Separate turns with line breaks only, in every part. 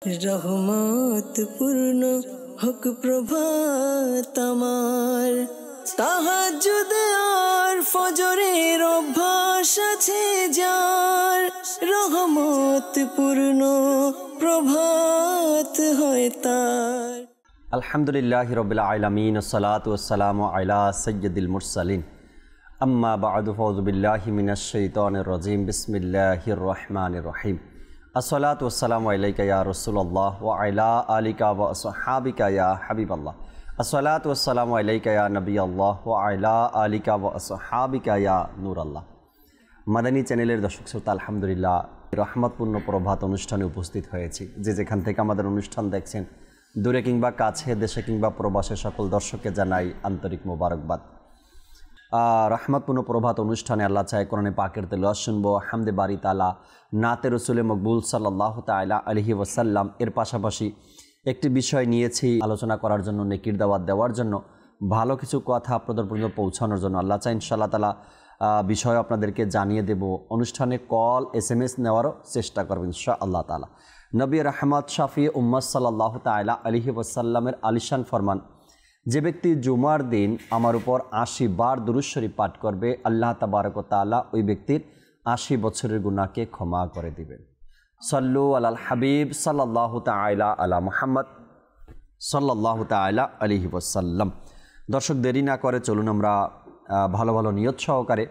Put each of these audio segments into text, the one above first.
রহমত পূর্ণ হোক প্রভাত আমার, তাহাজ্জুদ আর ফজরের অভ্যাস আছে যার, রহমত পূর্ণ প্রভাত হয় তার।
আলহামদুলিল্লাহি রাব্বিল আলামিন, আসসালাতু ওয়াসসালামু আলা সাইয়্যিদিল মুরসালিন, আম্মা বা'দু, ফাউযু বিল্লাহি মিনাশ শাইতানির রাজীম, বিসমিল্লাহির রহমানির রহিম। আসসালাতু ওয়াসসালামু আলাইকা ইয়া রাসূলুল্লাহ ওয়া আলা আলিকা ওয়া আসহাবিকা ইয়া হাবিবাল্লাহ। আসসালাতু ওয়াসসালামু আলাইকা ইয়া নবিয়াল্লাহ ওয়া আলা আলিকা ওয়া আসহাবিকা ইয়া নূরাল্লাহ। মাদানী চ্যানেলের দর্শক শ্রোতা, আলহামদুলিল্লাহ রহমতপূর্ণ প্রভাত অনুষ্ঠানে উপস্থিত হয়েছি। যে যেখান থেকে আমাদের অনুষ্ঠান দেখছেন, দূরে কিংবা কাছে, দেশে কিংবা প্রবাসে, সকল দর্শককে জানাই আন্তরিক মোবারকবাদ। রহমতপূর্ণ প্রভাত অনুষ্ঠানে আল্লাহ চায় কোরআনে পাকের তেলাওয়াত শুনবো, হামদে বারি তাআলা, নাতে রসুলে মকবুল সাল্লাল্লাহু তাআলা আলাইহি ওয়াসাল্লাম। এর পাশাপাশি একটি বিষয় নিয়েছি আলোচনা করার জন্য, নেকির দাওয়াত দেওয়ার জন্য, ভালো কিছু কথা আপনাদের পর্যন্ত পৌঁছানোর জন্য। আল্লাহ চায় ইনশাআল্লাহ তাআলা বিষয় আপনাদেরকে জানিয়ে দেব। অনুষ্ঠানে কল SMS নেওয়ারও চেষ্টা করবেন ইনশাআল্লাহ তাআলা। নবী রহমত শাফি উম্মত সাল্লাল্লাহু তাআলা আলাইহি ওয়াসাল্লামের আলিশান ফরমান, যে ব্যক্তি জুমার দিন আমার উপর 80 বার দুরূদ শরীফ পাঠ করবে, আল্লাহ তাবারক ওয়া তাআলা ওই ব্যক্তির 80 বছরের গুনাহকে ক্ষমা করে দিবেন। সাল্লু আলাল হাবিব সাল্লাল্লাহু তাআলা আলা মুহাম্মদ সাল্লাল্লাহু তাআলা আলাইহি ওয়াসাল্লাম। দর্শক, দেরি না করে চলুন আমরা ভালো ভালো নিয়ত সহকারে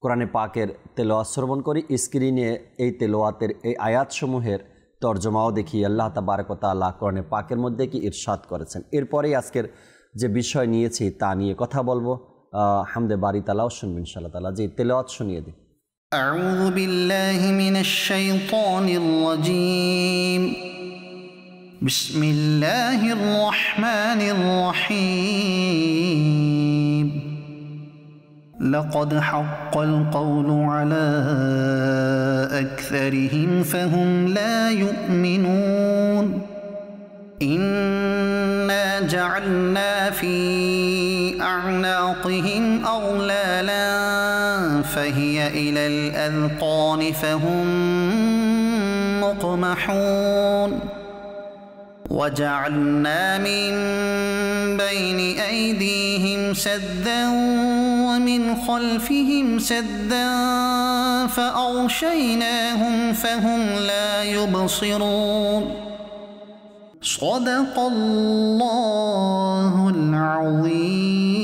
কোরআনে পাকের তেলাওয়াত শ্রবণ করি। স্ক্রিনে এই তেলাওয়াতের এই আয়াতসমূহের তর্জমাও দেখি আল্লাহ তাবারক ওয়া তাআলা কোরআনে পাকের মধ্যে কি ইরশাদ করেছেন। এরপরেই আজকের যে বিষয় নিয়েছি তা নিয়ে কথা বলবো। হামদে বারি তাআলাও শুনবেন ইনশাআল্লাহ তাআলা। জি, তেলাওয়াত শুনিয়ে দিন।
আউযু বিল্লাহি মিনাশ শাইতানির রাজীম, বিসমিল্লাহির রহমানির রহিম। لقد حق القول على أكثرهم فهم لا يؤمنون إنا جعلنا في أعناقهم أغلالا فهي إلى الأذقان فهم مقمحون وجعلنا من بين أيديهم سدا ومن خلفهم سدا فأغشيناهم فهم لا يبصرون صدق الله العظيم।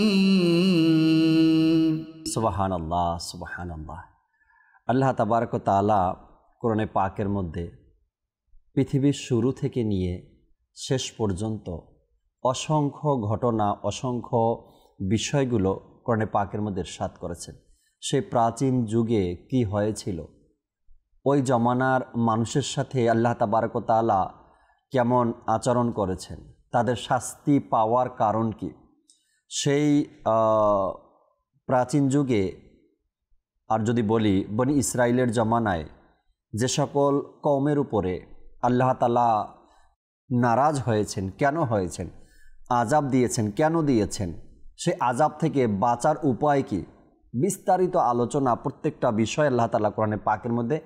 সুবহানাল্লাহ, সুবহানাল্লাহ। আল্লাহ তাবারক ওয়া তাআলা কোরআনে পাকের মধ্যে পৃথিবীর শুরু থেকে নিয়ে শেষ পর্যন্ত অসংখ্য ঘটনা, অসংখ্য বিষয়গুলো কোরআনে পাকের মধ্যে ইরশাদ করেছেন। সেই প্রাচীন যুগে কি হয়েছিল, ওই জমানার মানুষের সাথে আল্লাহ তাবারক ওয়া তাআলা কেমন আচরণ করেছেন, তাদের শাস্তি পাওয়ার কারণ কি। সেই প্রাচীন যুগে, আর যদি বলি বনি ইসরাইলের জমানায়, যে সকল কওমের উপরে আল্লাহ তাআলা নারাজ হয়েছেন, কেন হয়েছেন, আযাব দিয়েছেন, কেন দিয়েছেন, সেই আযাব থেকে বাঁচার উপায় কি, বিস্তারিত আলোচনা প্রত্যেকটা বিষয় আল্লাহ তাআলা কোরআনে পাকের মধ্যে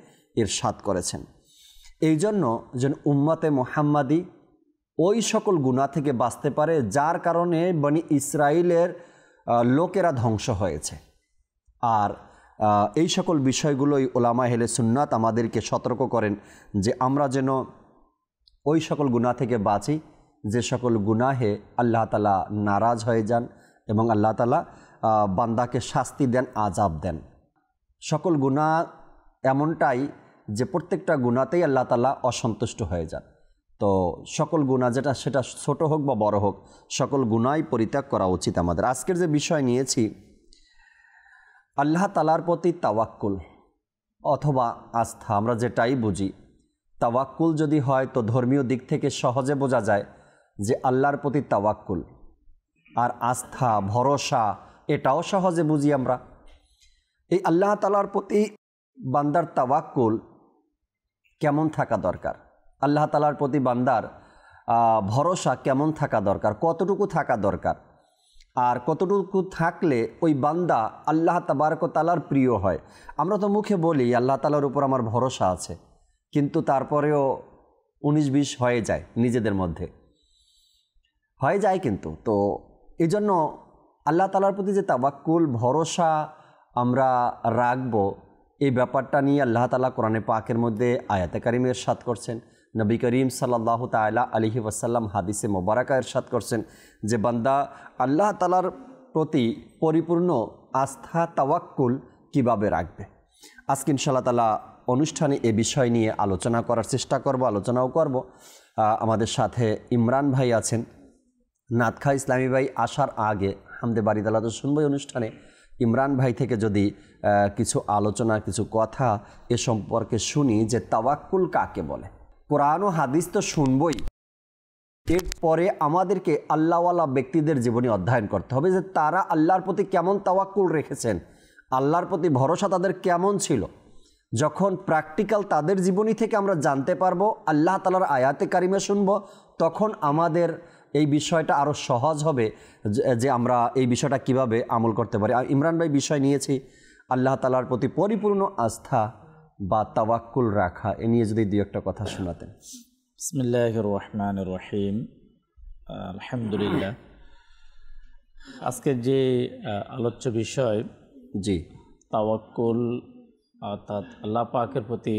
ইরশাদ করেছেন। এই জন্য যেন উম্মতে মুহাম্মাদি ওই সকল গুনাহ থেকে বাঁচতে পারে যার কারণে বনি ইসরাইলের লোকেরা ধ্বংস হয়েছে। আর এই সকল বিষয়গুলোই উলামা আহলে সুন্নাত আমাদেরকে সতর্ক করেন যে আমরা যেন ওই সকল গুনাহ থেকে বাঁচি যে সকল গুনাহে আল্লাহ তাআলা নারাজ হয়ে যান এবং আল্লাহ তাআলা বান্দাকে শাস্তি দেন, আযাব দেন। সকল গুনাহ এমনটাই যে প্রত্যেকটা গুনাহতেই আল্লাহ তাআলা অসন্তুষ্ট হয়ে যান। তো সকল গুনাহ, যেটা সেটা ছোট হোক বা বড় হোক, সকল গুনাহই পরিত্যাগ করা উচিত আমাদের। আজকের যে বিষয় নিয়েছি, আল্লাহ তাআলার প্রতি তাওয়াক্কুল অথবা আস্থা, আমরা যেটাই বুঝি। তাওয়াক্কুল যদি হয় তো ধর্মীয় দিক থেকে সহজে বোঝা যায় যে আল্লাহর প্রতি তাওয়াক্কুল, আর আস্থা, ভরসা, এটাও সহজে বুঝি আমরা। এই আল্লাহ তাআলার প্রতি বান্দার তাওয়াক্কুল কেমন থাকা দরকার, আল্লাহ তাআলার প্রতি বান্দার ভরসা কেমন থাকা দরকার, কতটুকু থাকা দরকার, আর কতটুকু থাকলে ওই বান্দা আল্লাহ তাবারক ওয়া তাআলার প্রিয় হয়। আমরা তো মুখে বলি আল্লাহ তাআলার উপর আমার ভরসা আছে, কিন্তু তারপরেও 19-20 হয়ে যায় নিজেদের মধ্যে, হয়ে যায় কিন্তু। তো এই জন্য আল্লাহ তাআলার প্রতি যে তাওয়াক্কুল ভরসা আমরা রাখবো, এই ব্যাপারটা নিয়ে আল্লাহ তাআলা কোরআনে পাকের মধ্যে আয়াতে কারিমে ইরশাদ করছেন, নবী করিম সাল্লাল্লাহু তাআলা আলাইহি ওয়াসাল্লাম হাদিসে মোবারকা ইরশাদ করছেন যে বান্দা আল্লাহ তাআলার প্রতি পরিপূর্ণ আস্থা তাওয়াক্কুল কিভাবে রাখবে। আজকে ইনশাআল্লাহ তাআলা অনুষ্ঠানে এ বিষয় নিয়ে আলোচনা করার চেষ্টা করব, আলোচনাও করব। আমাদের সাথে ইমরান ভাই আছেন, নাতখা ইসলামী ভাই আসার আগে হামদে বাড়ি দালাত শুনবই অনুষ্ঠানে ইমরান ভাই থেকে যদি কিছু আলোচনা কিছু কথা এ সম্পর্কে শুনি যে তাওয়াক্কুল কাকে বলে। কোরআন ও হাদিস তো শুনবই, এরপরে আমাদেরকে আল্লাহওয়ালা ব্যক্তিদের জীবনী অধ্যয়ন করতে হবে যে তারা আল্লাহর প্রতি কেমন তাওয়াক্কুল রেখেছেন, আল্লাহর প্রতি ভরসা তাদের কেমন ছিল। যখন প্র্যাকটিক্যাল তাদের জীবনী থেকে আমরা জানতে পারবো, আল্লাহ তাআলার আয়াতে কারিমে শুনব, তখন আমাদের এই বিষয়টা আরও সহজ হবে যে আমরা এই বিষয়টা কিভাবে আমল করতে পারি। ইমরান ভাই বিষয় নিয়েছি আল্লাহ তাআলার প্রতি পরিপূর্ণ আস্থা বা তাওয়াক্কুল রাখা, এ নিয়ে যদি দুই একটা কথা শোনাতেন।
বিসমিল্লাহির রহমানির রহিম, আলহামদুলিল্লাহ। আজকের যে আলোচ্য বিষয়
জি
তাওয়াক্কুল, অর্থাৎ আল্লাহ পাকের প্রতি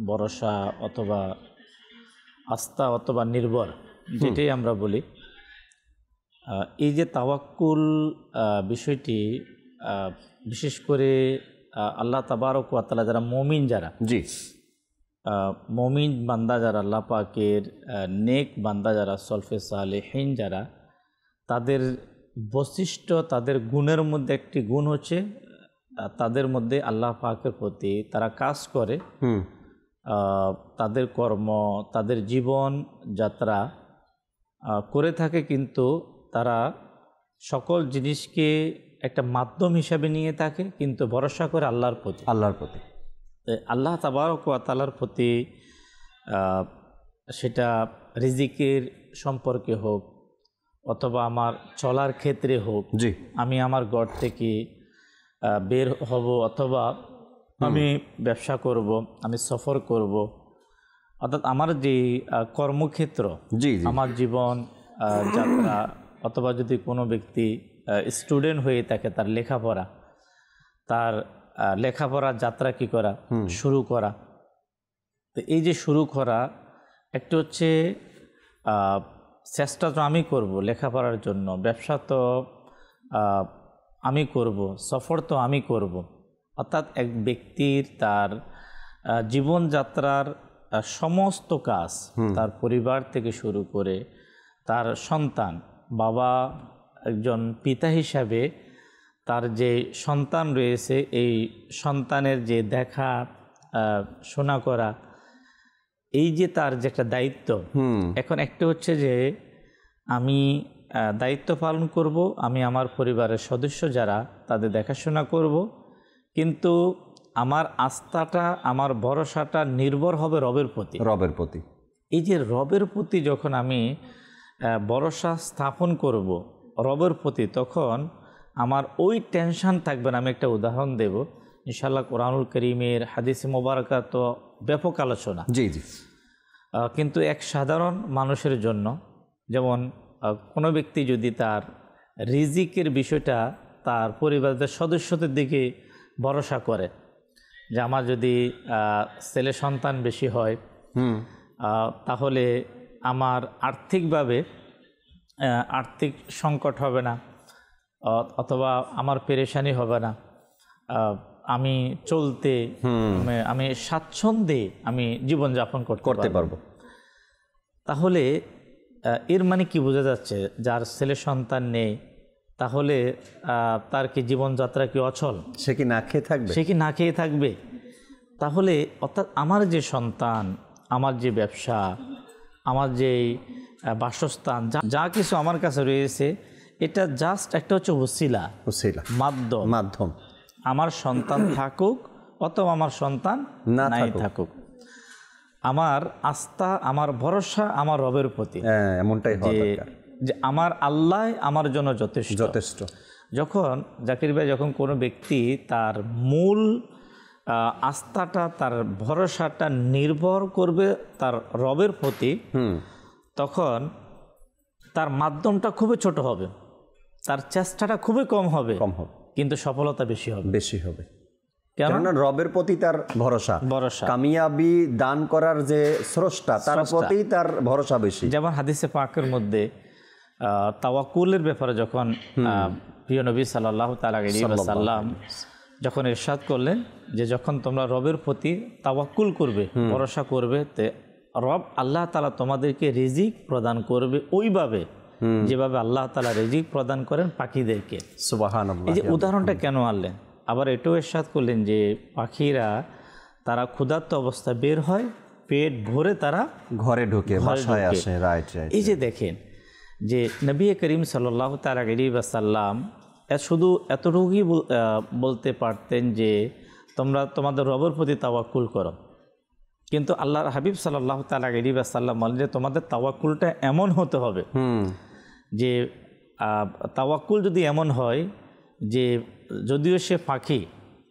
ভরসা অথবা আস্থা অথবা নির্ভর, যেটাই আমরা বলি। এই যে তাওয়াক্কুল বিষয়টি বিশেষ করে আল্লাহ তাবারক ওয়া তাআলা যারা মুমিন, যারা
জি
মুমিন বান্দা, যারা আল্লাহ পাকের নেক বান্দা, যারা সলফে সালেহিন, যারা তাদের বৈশিষ্ট্য, তাদের গুণের মধ্যে একটি গুণ হচ্ছে তাদের মধ্যে আল্লাহ পাকের প্রতি তারা কাজ করে, তাদের কর্ম, তাদের জীবন যাত্রা করে থাকে, কিন্তু তারা সকল জিনিসকে একটা মাধ্যম হিসাবে নিয়ে থাকে, কিন্তু ভরসা করে আল্লাহর প্রতি। আল্লাহ তাবারক ওয়া তাআলার প্রতি, সেটা রিজিকের সম্পর্কে হোক অথবা আমার চলার ক্ষেত্রে হোক, জি আমি আমার ঘর থেকে বের হব অথবা আমি ব্যবসা করব, আমি সফর করব, অর্থাৎ আমার যে কর্মক্ষেত্র, জি আমার জীবন যাত্রা, অথবা যদি কোনো ব্যক্তি স্টুডেন্ট হয়ে থাকে, তার লেখাপড়ার যাত্রা কি করা, শুরু করা। তো এই যে শুরু করা, একটা হচ্ছে চেষ্টা তো আমি করব লেখাপড়ার জন্য, ব্যবসা তো আমি করব, সফর তো আমি করব। অর্থাৎ এক ব্যক্তির তার জীবনযাত্রার সমস্ত কাজ, তার পরিবার থেকে শুরু করে তার সন্তান, বাবা একজন পিতা হিসাবে তার যে সন্তান রয়েছে, এই সন্তানের যে দেখা শোনা করা, এই যে তার যে একটা দায়িত্ব, এখন একটা হচ্ছে যে আমি দায়িত্ব পালন করব, আমি আমার পরিবারের সদস্য যারা তাদের দেখাশোনা করব, কিন্তু আমার আস্থাটা, আমার ভরসাটা নির্ভর হবে রবের প্রতি। এই যে রবের প্রতি যখন আমি ভরসা স্থাপন করব রবের প্রতি, তখন আমার ওই টেনশন থাকবে না। আমি একটা উদাহরণ দেব, ইনশাআল্লাহ কোরআনুল কারীমের হাদিসে মোবারকা তো ব্যাপক আলোচনা, জি জি, কিন্তু এক সাধারণ মানুষের জন্য, যেমন কোনো ব্যক্তি যদি তার রিজিকের বিষয়টা তার পরিবারের সদস্যদের দিকে ভরসা করে, যে আমার যদি ছেলে সন্তান বেশি হয়, তাহলে আমার আর্থিকভাবে আর্থিক সংকট হবে না, অথবা আমার পেরেশানি হবে না, আমি চলতে, আমি স্বাচ্ছন্দ্যে আমি জীবনযাপন করতে পারবো। তাহলে এর মানে কি বোঝা যাচ্ছে? যার ছেলে সন্তান নেই, তাহলে তার কি জীবনযাত্রা কি অচল? সে কি না খেয়ে থাকবে? তাহলে অর্থাৎ আমার যে সন্তান, আমার যে ব্যবসা, আমার যে বাসস্থান, যা কিছু আমার কাছে রয়েছে, এটা জাস্ট একটা হচ্ছে ওসিলা, মাধ্যম। আমার সন্তান থাকুক অথবা আমার সন্তান নাই থাকুক, আমার আস্থা, আমার ভরসা আমার রবের প্রতি, এমনটাই যে আমার আল্লাহ আমার জন্য যথেষ্ট। যখন জাকির ভাই, যখন কোনো ব্যক্তি তার মূল আস্থাটা, তার ভরসাটা নির্ভর করবে তার রবের প্রতি, তখন তার মাধ্যমটা খুবই ছোট হবে, তার চেষ্টাটা খুবই কম হবে, কিন্তু সফলতা বেশি হবে।
কেননা রবের প্রতি তার ভরসা, কামিয়াবি দান করার যে স্রষ্টা তার প্রতি তার ভরসা বেশি।
যেমন হাদিসে পাকের মধ্যে তাওয়াক্কুলের ব্যাপারে যখন প্রিয় নবী সাল্লাল্লাহু তাআলা আলাইহি ওয়াসাল্লাম যখন ইরশাদ করলেন যে যখন তোমরা রবের প্রতি তাওয়াক্কুল করবে, ভরসা করবে, তে রব আল্লাহ তাআলা তোমাদেরকে রিজিক প্রদান করবে ওইভাবে যেভাবে আল্লাহ তাআলা রিজিক প্রদান করেন পাখিদেরকে। সুবহানাল্লাহ। এই যে উদাহরণটা কেন আনলেন? আবার এটাও ইরশাদ করলেন যে পাখিরা তারা ক্ষুধার্ত অবস্থা বের হয়, পেট ভরে তারা
ঘরে ঢুকে বাসায় আসে। রাইট।
এই যে দেখেন যে নবী করিম সাল্লাল্লাহু তাআলা আলাইহি ওয়াসাল্লাম শুধু এতটুকুই বলতে পারতেন যে তোমরা তোমাদের রবের প্রতি তাওয়াক্কুল করো, কিন্তু আল্লাহর হাবিব সাল্লাল্লাহু তাআলা আলাইহি ওয়াসাল্লাম বলেন যে তোমাদের তাওয়াক্কুলটা এমন হতে হবে যে তাওয়াক্কুল যদি এমন হয় যে যদিও সে পাখি,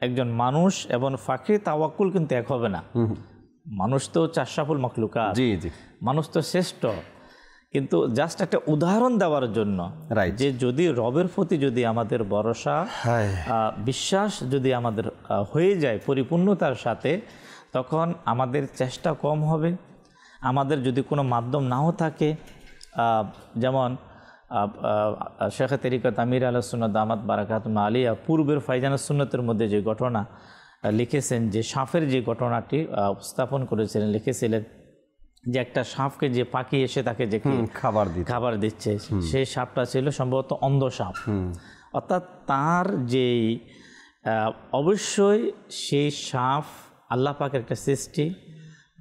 একজন মানুষ এবং পাখির তাওয়াক্কুল কিন্তু এক হবে না। মানুষ তো আশরাফুল মাখলুকাত, মানুষ তো শ্রেষ্ঠ, কিন্তু জাস্ট একটা উদাহরণ দেওয়ার জন্য যে যদি রবের প্রতি যদি আমাদের ভরসা, বিশ্বাস যদি আমাদের হয়ে যায় পরিপূর্ণতার সাথে, তখন আমাদের চেষ্টা কম হবে। আমাদের যদি কোনো মাধ্যম নাও থাকে, যেমন শেখ তরিকত আমির আলাইহিস সুন্নাত দামাত বারাকাতুহু আলিয়া পূর্বের ফাইজানুস সুন্নতের মধ্যে যে ঘটনা লিখেছেন, যে সাপের যে ঘটনাটি উপস্থাপন করেছিলেন, লিখেছিলেন যে একটা সাপকে যে পাখি এসে তাকে যে খাবার দিচ্ছে, সেই সাপটা ছিল সম্ভবত অন্ধ সাপ। অর্থাৎ তার যেই অবশ্যই সেই সাপ আল্লাহ পাকের একটা সৃষ্টি,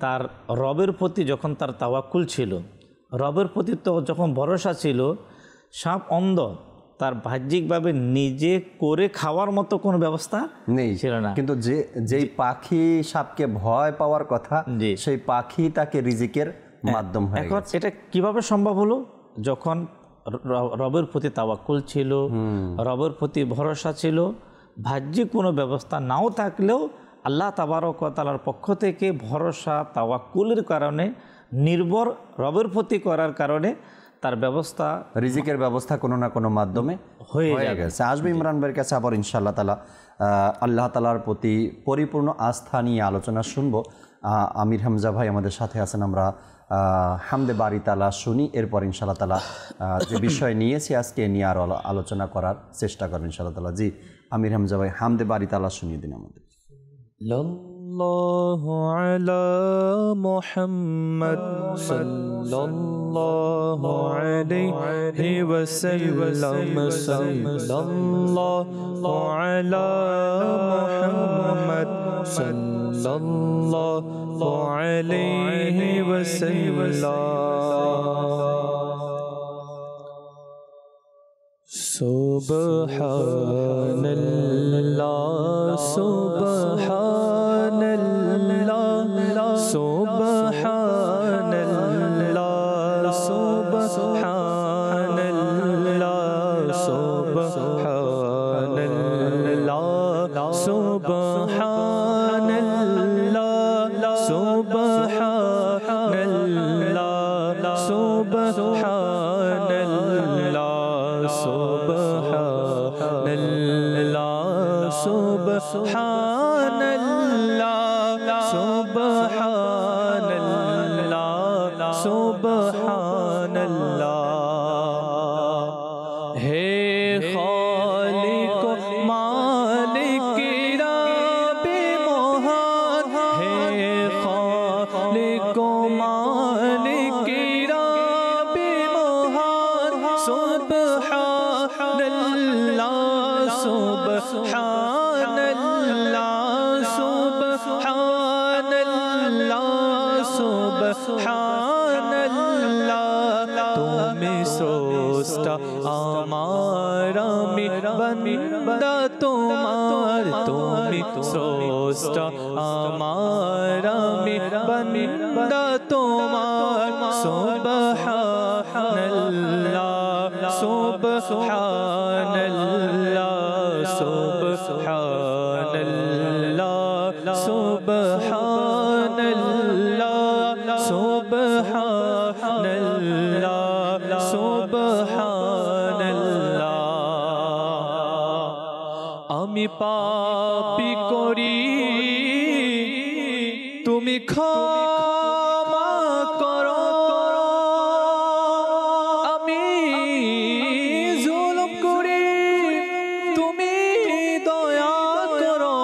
তার রবের প্রতি যখন তার তাওয়াক্কুল ছিল, রবের প্রতি তো যখন ভরসা ছিল, সাপ অন্ধ, তার বাহ্যিকভাবে নিজে করে খাওয়ার মতো কোনো ব্যবস্থা
নেই ছিল না, কিন্তু যেই পাখি সাপকে ভয় পাওয়ার কথা, সেই পাখি তাকে রিজিকের মাধ্যম হয়ে গেছে।
এখন এটা কিভাবে সম্ভব হলো? যখন রবের প্রতি তাওয়াক্কুল ছিল, রবের প্রতি ভরসা ছিল, বাহ্যিক কোনো ব্যবস্থা নাও থাকলেও আল্লাহ তাবারক ওয়া তাআলার পক্ষ থেকে ভরসা, তাওয়াক্কুলের কারণে, নির্ভর রবের প্রতি করার কারণে তার ব্যবস্থা,
রিজিকের ব্যবস্থা কোনো না কোনো মাধ্যমে হয়ে গেছে। আসবে ইমরান ভাইয়ের কাছে আবার ইনশাআল্লাহ তাআলা আল্লাহ তাআলার প্রতি পরিপূর্ণ আস্থা নিয়ে আলোচনা শুনবো। আমির হামজা ভাই আমাদের সাথে আছেন, আমরা হামদে বারি তাআলা শুনি, এরপর ইনশাআল্লাহ তাআলা যে বিষয় নিয়েছি আজকে নিয়ে আরও আলোচনা করার চেষ্টা করবেন ইনশাআল্লাহ তাআলা। জি আমির হামজা ভাই, হামদে বারি তাআলা শুনিয়ে দিন আমাদের।
সাল্লাল্লাহু আলা মুহাম্মদ সাল্লাল্লাহু আলাইহি ওয়াসাল্লাম, সাল্লাল্লাহু আলা মুহাম্মদ সাল্লাল্লাহু আলাইহি ওয়াসাল্লাম। সুবহানাল্লাহ সুবহানাল্লাহ সুবহানাল্লাহ সুবহানাল্লাহ সুবহানাল্লাহ সুবহানাল্লাহ সুবহানাল্লাহ সুবহানাল্লাহ সুবহানাল্লাহ সুবহানাল্লাহ সুবহানাল্লাহ সুবহানাল্লাহ। হে খালিক মালিক রবে মহান, হে খালিক মালিক রবে মহান, সুবহানাল্লাহ সুবহানাল্লাহ সুবহানাল্লাহ সুবহানাল্লাহ। তুমি স্রষ্টা আমার আমি বান্দা তোমার, তুমি স্রষ্টা আমার আমি বান্দা তোমার, সুবহানাল্লাহ সুবহানাল্লাহ সুবহানাল্লাহ সুবহানাল্লাহ আমি পাপী করি তুমি ক্ষমা করো আমি জুলুম করি তুমি দয়া করো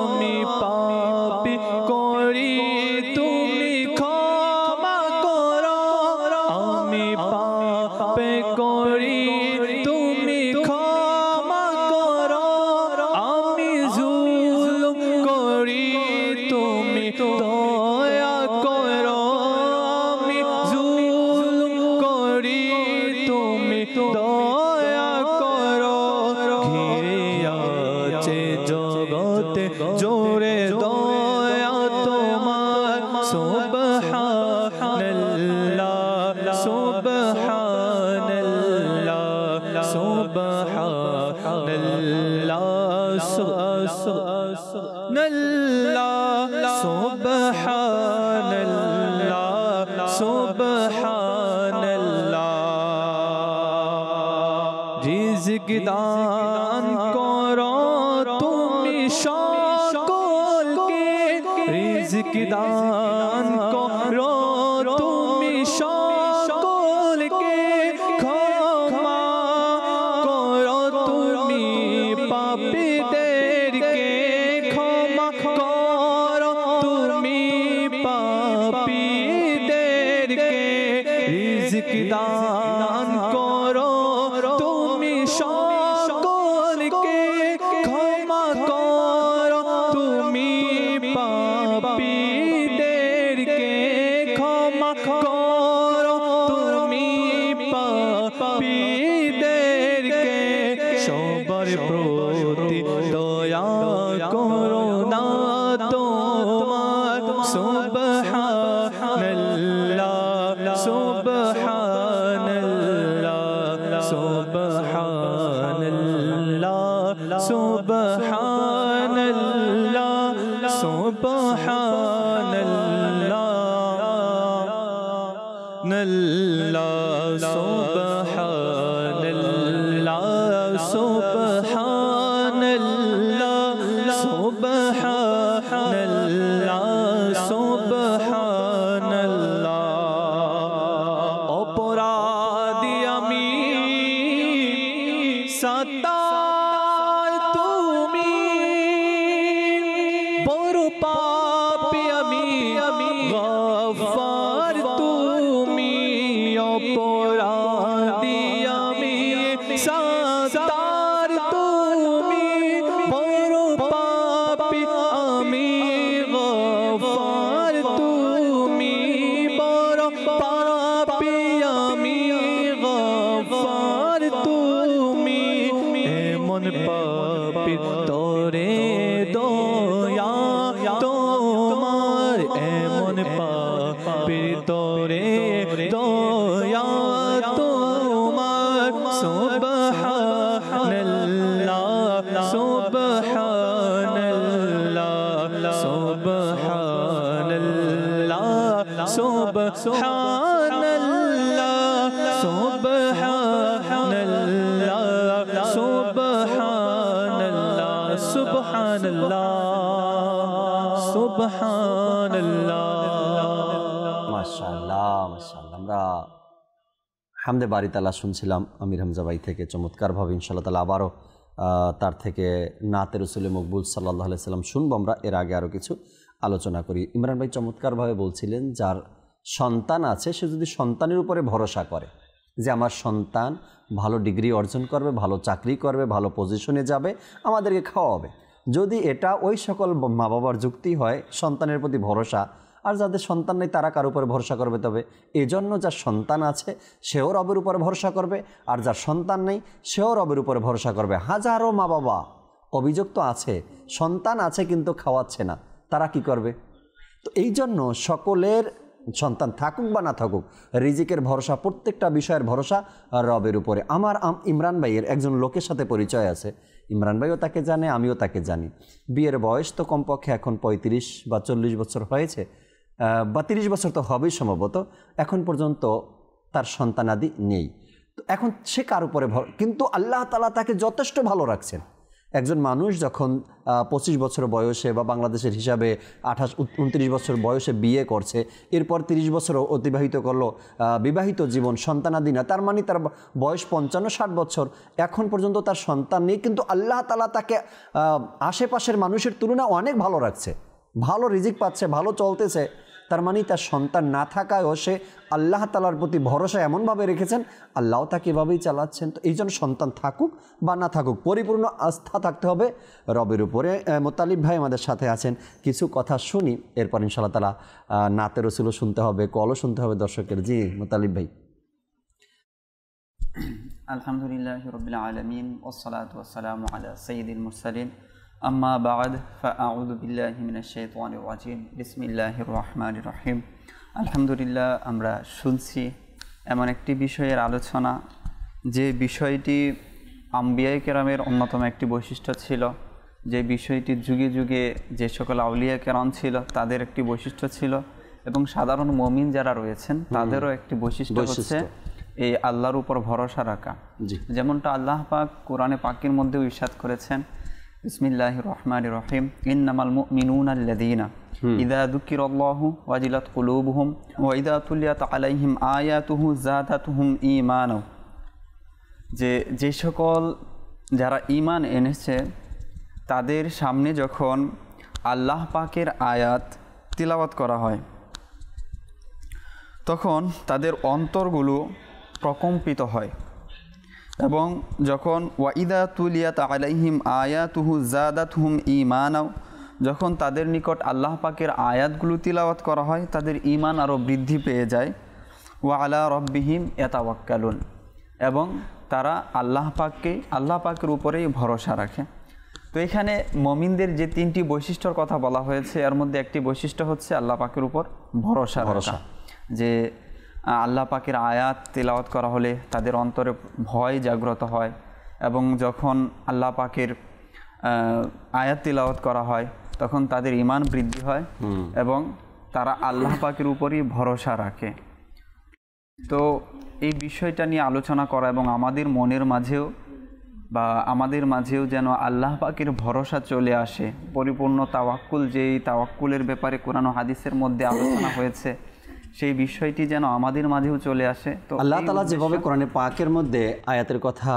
আমি পাপী করি তুমি ক্ষমা করো আমি পাপে করি তুমি ক্ষমা করো আমি জুলুম করি তুমি দয়া করো আমি জুলুম করি তুমি দয়া করো ঘিরে আছে জগতে জোরে দয়া তোমার সুবহানাল্লাহ সুবহানাল্লাহ সুবহানাল্লাহ সুবহানাল্লাহ সুবহানাল্লাহ রিজক দান করো তুমি সকলকে রিজক দান করো তুমি সকলকে ক্ষমা করো তুমি পাপীদেরকে ক্ষমা করো তুমি পাপীদেরকে রিজক দান করো তুমি সকলকে ক্ষমা করো তুমি পাপীদেরকে ক্ষমা করো তুমি পাপীদেরকে সবার প্রতি দয়া করো না তোমার সুবহানাল্লাহ সুবহানাল্লাহ সুবহানাল্লাহ সুবহানাল্লাহ সুবহানাল্লাহ সুবহানাল্লাহ সুবহানাল্লাহ সুবহানাল্লাহ সুবহানাল্লাহ অপরাধী আমি সতায় তুমি বড় পাপী আমি গফফার তুমি অপরাধী আমি সতার তুমি বড় পাপী আমি গফফার তুমি বড় পাপী আমি গফফার তুমি এমন পাপী তোরে দয়া তোমার এমন পাপী তোরে দয়া তোমার সুবহানাল্লাহ সুবহানাল্লাহ সুবহানাল্লাহ সুবহানাল্লাহ সুবহানাল্লাহ সুবহানাল্লাহ সুবহানাল্লাহ সুবহানাল্লাহ
মাশাআল্লাহ মাশাআল্লাহ আমরা হামদে বারি তাআলা শুনছিলাম আমির হামজা ভাই থেকে চমৎকারভাবে ইনশাআল্লাহ তাআলা আবারও তার থেকে নাতে রসুল মকবুল সাল্লাল্লাহু আলাইহি সাল্লাম শুনবো আমরা। এর আগে আরও কিছু আলোচনা করি। ইমরান ভাই চমৎকারভাবে বলছিলেন যার সন্তান আছে সে যদি সন্তানের উপরে ভরসা করে যে আমার সন্তান ভালো ডিগ্রি অর্জন করবে, ভালো চাকরি করবে, ভালো পজিশনে যাবে, আমাদেরকে খাওয়াবে, যদি এটা ওই সকল মা বাবার যুক্তি হয় সন্তানের প্রতি ভরসা, আর যাদের সন্তান নেই তারা কার উপরে ভরসা করবে? তবে এজন্য যার সন্তান আছে সেও রবের উপরে ভরসা করবে, আর যার সন্তান নেই সেও রবের উপরে ভরসা করবে। হাজারো মা বাবা অভিযোগ তো আছে, সন্তান আছে কিন্তু খাওয়াচ্ছে না, তারা কি করবে? তো এই জন্য সকলের সন্তান থাকুক বা না থাকুক রিজিকের ভরসা, প্রত্যেকটা বিষয়ের ভরসা রবের উপরে। আমার ইমরান ভাইয়ের একজন লোকের সাথে পরিচয় আছে, ইমরান ভাইও তাকে জানে, আমিও তাকে জানি। বিয়ের বয়স তো কমপক্ষে এখন 35 বা 40 বছর হয়েছে। বা 30 বছর তো হবেই সম্ভবত, এখন পর্যন্ত তার সন্তানাদি নেই। তো এখন সে কার উপরে কিন্তু আল্লাহ তাআলা তাকে যথেষ্ট ভালো রাখছেন। একজন মানুষ যখন 25 বছর বয়সে বা বাংলাদেশের হিসাবে 28-29 বছর বয়সে বিয়ে করছে, এরপর 30 বছর অতিবাহিত করলো বিবাহিত জীবন, সন্তানাদি না, তার মানে তার বয়স 55-60 বছর, এখন পর্যন্ত তার সন্তান নেই, কিন্তু আল্লাহ তাআলা তাকে আশেপাশের মানুষের তুলনায় অনেক ভালো রাখছে, ভালো রিজিক পাচ্ছে, ভালো চলতেছে। তার মানে তার সন্তান না থাকায়ও সে আল্লাহ তাআলার প্রতি ভরসা এমনভাবে রেখেছেন, আল্লাহও তাকে এভাবেই চালাচ্ছেন। তো এই জন্য সন্তান থাকুক বা না থাকুক, পরিপূর্ণ আস্থা থাকতে হবে রবের উপরে। মোতালিব ভাই আমাদের সাথে আছেন, কিছু কথা শুনি, এরপর ইনশাআল্লাহ তাআলা নাতে রসুলও শুনতে হবে, কলও শুনতে হবে দর্শকের। জি মোতালিব ভাই।
আলহামদুলিল্লাহি রাব্বিল আলামিন ওয়াসসালাতু ওয়াসসালামু আলা সাইয়্যিদিল মুরসালিন আম্মা বা'দ ফাআউযু বিল্লাহি মিনাশ শাইতানির রাজিম বিসমিল্লাহির রহমানির রহিম। আলহামদুলিল্লাহ, আমরা শুনছি এমন একটি বিষয়ের আলোচনা, যে বিষয়টি আম্বিয়ায়ে কেরামের অন্যতম একটি বৈশিষ্ট্য ছিল, যে বিষয়টি যুগে যুগে যে সকল আউলিয়া কেরাম ছিল তাদের একটি বৈশিষ্ট্য ছিল, এবং সাধারণ মুমিন যারা রয়েছেন তাদেরও একটি বৈশিষ্ট্য হচ্ছে এই আল্লাহর উপর ভরসা রাখা। যেমনটা আল্লাহ পাক কোরআনে পাকের মধ্যেও ইরশাদ করেছেন, বিসমিল্লাহির রহমানির রহিম, ইন্নামাল মুমিনুনা আল্লাযীনা ইযা যুকিরাল্লাহু ওয়াজিলাত কুলুবুহুম ওয়া ইযা তুলিয়াত আলাইহিম আয়াতুহু যাদাতুহুম ঈমানা। যে সকল যারা ঈমান এনেছে তাদের সামনে যখন আল্লাহ পাকের আয়াত তিলাওয়াত করা হয় তখন তাদের অন্তরগুলো প্রকম্পিত হয়, এবং যখন ওয়াইদা তুলিয়াত আলাইহিম আয়াতুহু যাদাতুহুম ঈমানাও, যখন তাদের নিকট আল্লাহ পাকের আয়াতগুলো তিলাওয়াত করা হয় তাদের ঈমান আরও বৃদ্ধি পেয়ে যায়। ওয়া আলা রাব্বিহিম ইয়াতাওয়াক্কালুন, এবং তারা আল্লাহ পাকের উপরেই ভরসা রাখে। তো এখানে মুমিনদের যে 3টি বৈশিষ্ট্যর কথা বলা হয়েছে, এর মধ্যে একটি বৈশিষ্ট্য হচ্ছে আল্লাহ পাকের উপর ভরসা রাখা। যে আল্লাহ পাকের আয়াত তেলাওয়াত করা হলে তাদের অন্তরে ভয় জাগ্রত হয়, এবং যখন আল্লাহ পাকের আয়াত তেলাওয়াত করা হয় তখন তাদের ঈমান বৃদ্ধি হয় এবং তারা আল্লাহ পাকের উপরই ভরসা রাখে। তো এই বিষয়টা নিয়ে আলোচনা করা এবং আমাদের মনের মাঝেও যেন আল্লাহ পাকের ভরসা চলে আসে, পরিপূর্ণ তাওয়াক্কুল, যেই তাওয়াক্কুলের ব্যাপারে কোরআন ও হাদিসের মধ্যে আলোচনা হয়েছে, সেই বিষয়টি যেন আমাদের মাঝেও চলে আসে। তো
আল্লাহ তাআলা যেভাবে কোরআনে পাকের মধ্যে আয়াতের কথা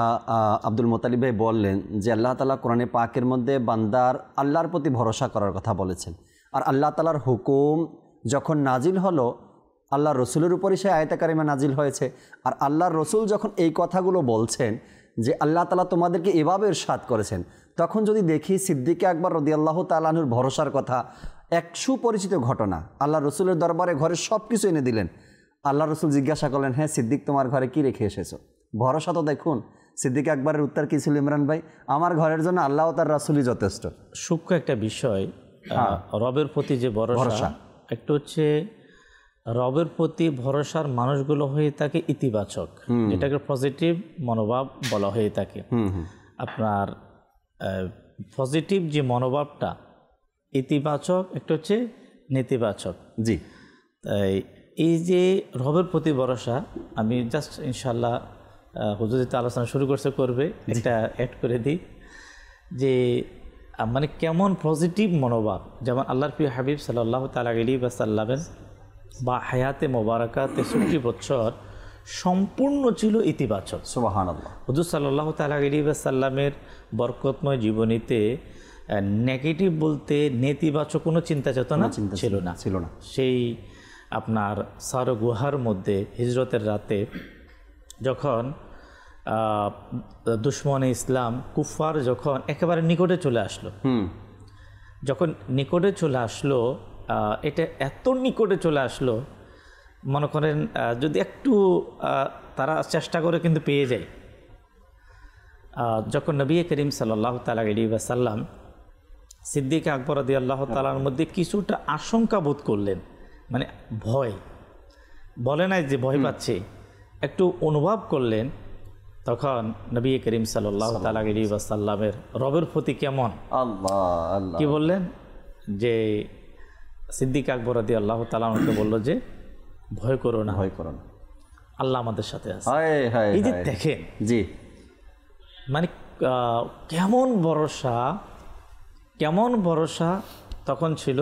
আব্দুল মোতালিব ভাই বললেন, যে আল্লাহ তাআলা কোরআনে পাকের মধ্যে বান্দার আল্লাহর প্রতি ভরসা করার কথা বলেছেন, আর আল্লাহ তাআলার হুকুম যখন নাজিল হলো আল্লাহ রসুলের উপরই সেই আয়াতে কারিমা নাজিল হয়েছে। আর আল্লাহর রসুল যখন এই কথাগুলো বলছেন যে আল্লাহ তাআলা তোমাদেরকে এভাবে ইরশাদ করেছেন, তখন যদি দেখি সিদ্দিক আকবর রাদিয়াল্লাহু তাআলা আনহুর ভরসার কথা, এক সুপরিচিত ঘটনা। আল্লাহ রসুলের দরবারে ঘরে সব কিছু এনে দিলেন, আল্লাহ রসুল জিজ্ঞাসা করলেন, হ্যাঁ সিদ্দিক তোমার ঘরে কি রেখে এসেছো? ভরসা তো দেখুন। সিদ্দিক আকবরের উত্তর কী ছিল ইমরান ভাই? আমার ঘরের জন্য আল্লাহ তার রাসূলই যথেষ্ট।
সূক্ষ্ম একটা বিষয়, রবের প্রতি যে ভরসা, একটু হচ্ছে রবের প্রতি ভরসার মানুষগুলো হয়ে থাকে ইতিবাচক, যেটাকে পজিটিভ মনোভাব বলা হয়ে থাকে। আপনার পজিটিভ যে মনোভাবটা ইতিবাচক, একটা হচ্ছে নেতিবাচক।
জি,
তাই এই যে রবের প্রতি ভরসা, আমি জাস্ট ইনশাল্লাহ হুজুর যেটা আলোচনা শুরু করবে একটা অ্যাড করে দিই, যে মানে কেমন পজিটিভ মনোভাব। যেমন আল্লাহর প্রিয় হাবিব সাল্লাল্লাহু তাআলা আলাইহি ওয়াসাল্লামের বা হায়াতে মোবারকা 63 বছর সম্পূর্ণ ছিল ইতিবাচক।
সুবহানাল্লাহ।
হুজুর সাল্লাল্লাহু তাআলা আলাইহি ওয়াসাল্লামের বরকতময় জীবনীতে নেগেটিভ বলতে নেতিবাচক কোনো চিন্তা চেতনা ছিল না। সেই আপনার সার গুহার মধ্যে হিজরতের রাতে যখন দুশমনে ইসলাম কুফার যখন একেবারে নিকটে চলে আসলো, এটা এত নিকটে চলে আসলো, মনে করেন যদি একটু তারা চেষ্টা করে কিন্তু পেয়ে যায়। যখন নবী করিম সাল্লাল্লাহু তাআলা আলাইহি ওয়াসাল্লাম সিদ্দিক আকবর রাদিয়াল্লাহু তাআলার মধ্যে কিছুটা আশঙ্কা বোধ করলেন, মানে ভয়, বলে নাই যে ভয় পাচ্ছে, একটু অনুভব করলেন, তখন নবী করিম সাল্লাল্লাহু তাআলা আলাইহি ওয়াসাল্লামের রবের প্রতি কেমন কি বললেন, যে সিদ্দিক আকবর রাদিয়াল্লাহু তাআলা আমাকে বললো যে ভয় করো না,
ভয় করো না,
আল্লাহ আমাদের সাথে আছে।
হায় হায়
এই যে
হায়।
দেখেন
জি,
মানে কেমন ভরসা তখন ছিল।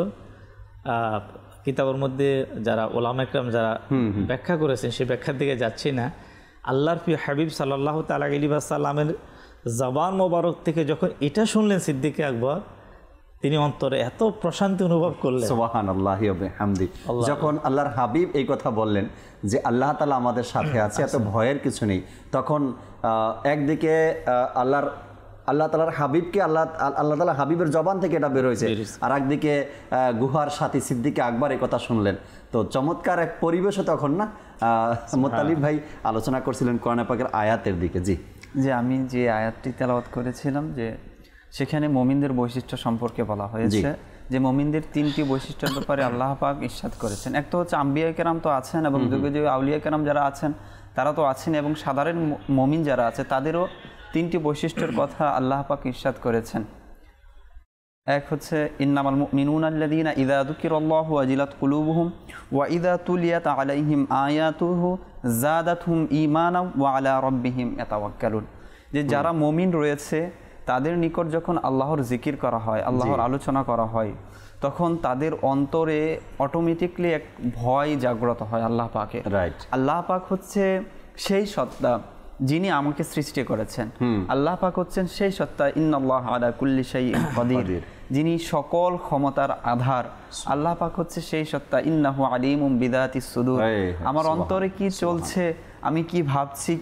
কিতাবের মধ্যে যারা ওলামা ইকরাম যারা ব্যাখ্যা করেছেন সেই ব্যাখ্যার দিকে যাচ্ছি না। আল্লাহর প্রিয় হাবিব সাল্লাল্লাহু তাআলা আলাইহি ওয়াসাল্লামের জবান মোবারক থেকে যখন এটা শুনলেন সিদ্দিক আকবর, তিনি অন্তরে এত প্রশান্তি অনুভব করলেন।
সুবহানাল্লাহি ওয়া বিহামদি। যখন আল্লাহর হাবিব এই কথা বললেন যে আল্লাহ তাআলা আমাদের সাথে আছে, এত ভয়ের কিছু নেই, তখন একদিকে আল্লাহ তাআলার হাবিবকে আল্লাহ তাআলা হাবিবের জবান থেকে এটা বের হয়েছে, আর একদিকে গুহার সাথী সিদ্দিক আকবর এই কথা শুনলেন। তো চমৎকার এক পরিবেশও তখন না। মুত্তালিব ভাই আলোচনা করছিলেন কোরআন পাকের আয়াতের দিকে। জি,
যে আমি যে আয়াতটি তেলাওয়াত করেছিলাম, যে সেখানে মুমিনদের বৈশিষ্ট্য সম্পর্কে বলা হয়েছে, যে মুমিনদের 3টি বৈশিষ্ট্যের ব্যাপারে আল্লাহ পাক ইরশাদ করেছেন। এক তো হচ্ছে আম্বিয়া কেরাম তো আছেন, এবং যুগে যুগে আউলিয়া কেরাম যারা আছেন তারা তো আছেন, এবং সাধারণ মুমিন যারা আছে তাদেরও 3টি বৈশিষ্ট্যের কথা আল্লাহ পাক ইরশাদ করেছেন। এক হচ্ছে ইন্নামাল মুমিনুনা আল্লাযীনা ইযা যুকিরাল্লাহু ওয়াজিলাত কুলুবুহুম ওয়া ইযা তুলিয়াত আলাইহিম আয়াতুহু যাদাতহুম ঈমানা ওয়া আলা রাব্বিহিম ইয়াতাওয়াক্কালুন। যে যারা মুমিন রয়েছে তাদের নিকট যখন আল্লাহর জিকির করা হয়, আল্লাহর আলোচনা করা হয়, তখন তাদের অন্তরে অটোমেটিকলি এক ভয় জাগ্রত হয় আল্লাহ পাকে।
রাইট।
আল্লাহ পাক হচ্ছে সেই সত্তা যিনি আমাকে সৃষ্টি করেছেন। আল্লাহ পাক হচ্ছেন সেই সত্তা ইন্নাল্লাহা আলা কুল্লি শাইইন কাদির, যিনি সকল ক্ষমতার আধার। আল্লাহ পাক হচ্ছে সেই সত্তা ইন্নাহু আলিমুম বিদাতিস সুদূর, আমার অন্তরে কি চলছে, আমি কি ভাবছি,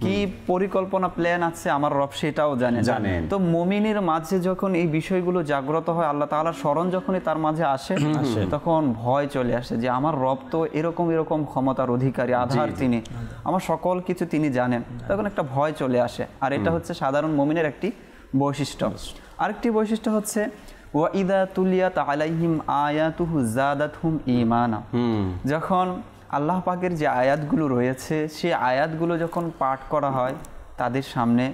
কি পরিকল্পনা প্ল্যান আছে, আমার রব সেটাও জানেন। তো মুমিনের মাঝে যখন এই বিষয়গুলো জাগ্রত হয়, আল্লাহ তাআলার স্মরণ যখনই তার মাঝে আসে, তখন ভয় চলে আসে যে আমার রব তো এরকম ক্ষমতার অধিকারী, আধার, তিনি আমার সকল কিছু তিনি জানেন। তখন একটা ভয় চলে আসে। আর এটা হচ্ছে সাধারণ মুমিনের একটি বৈশিষ্ট্য। আরেকটি বৈশিষ্ট্য হচ্ছে ওয়া ইযা তুলিয়াত আলাইহিম আয়াতুহু যাদাতহুম ঈমানা। যখন আল্লাহ পাকের যে আয়াতগুলো রয়েছে সেই আয়াতগুলো যখন পাঠ করা হয় তাদের সামনে,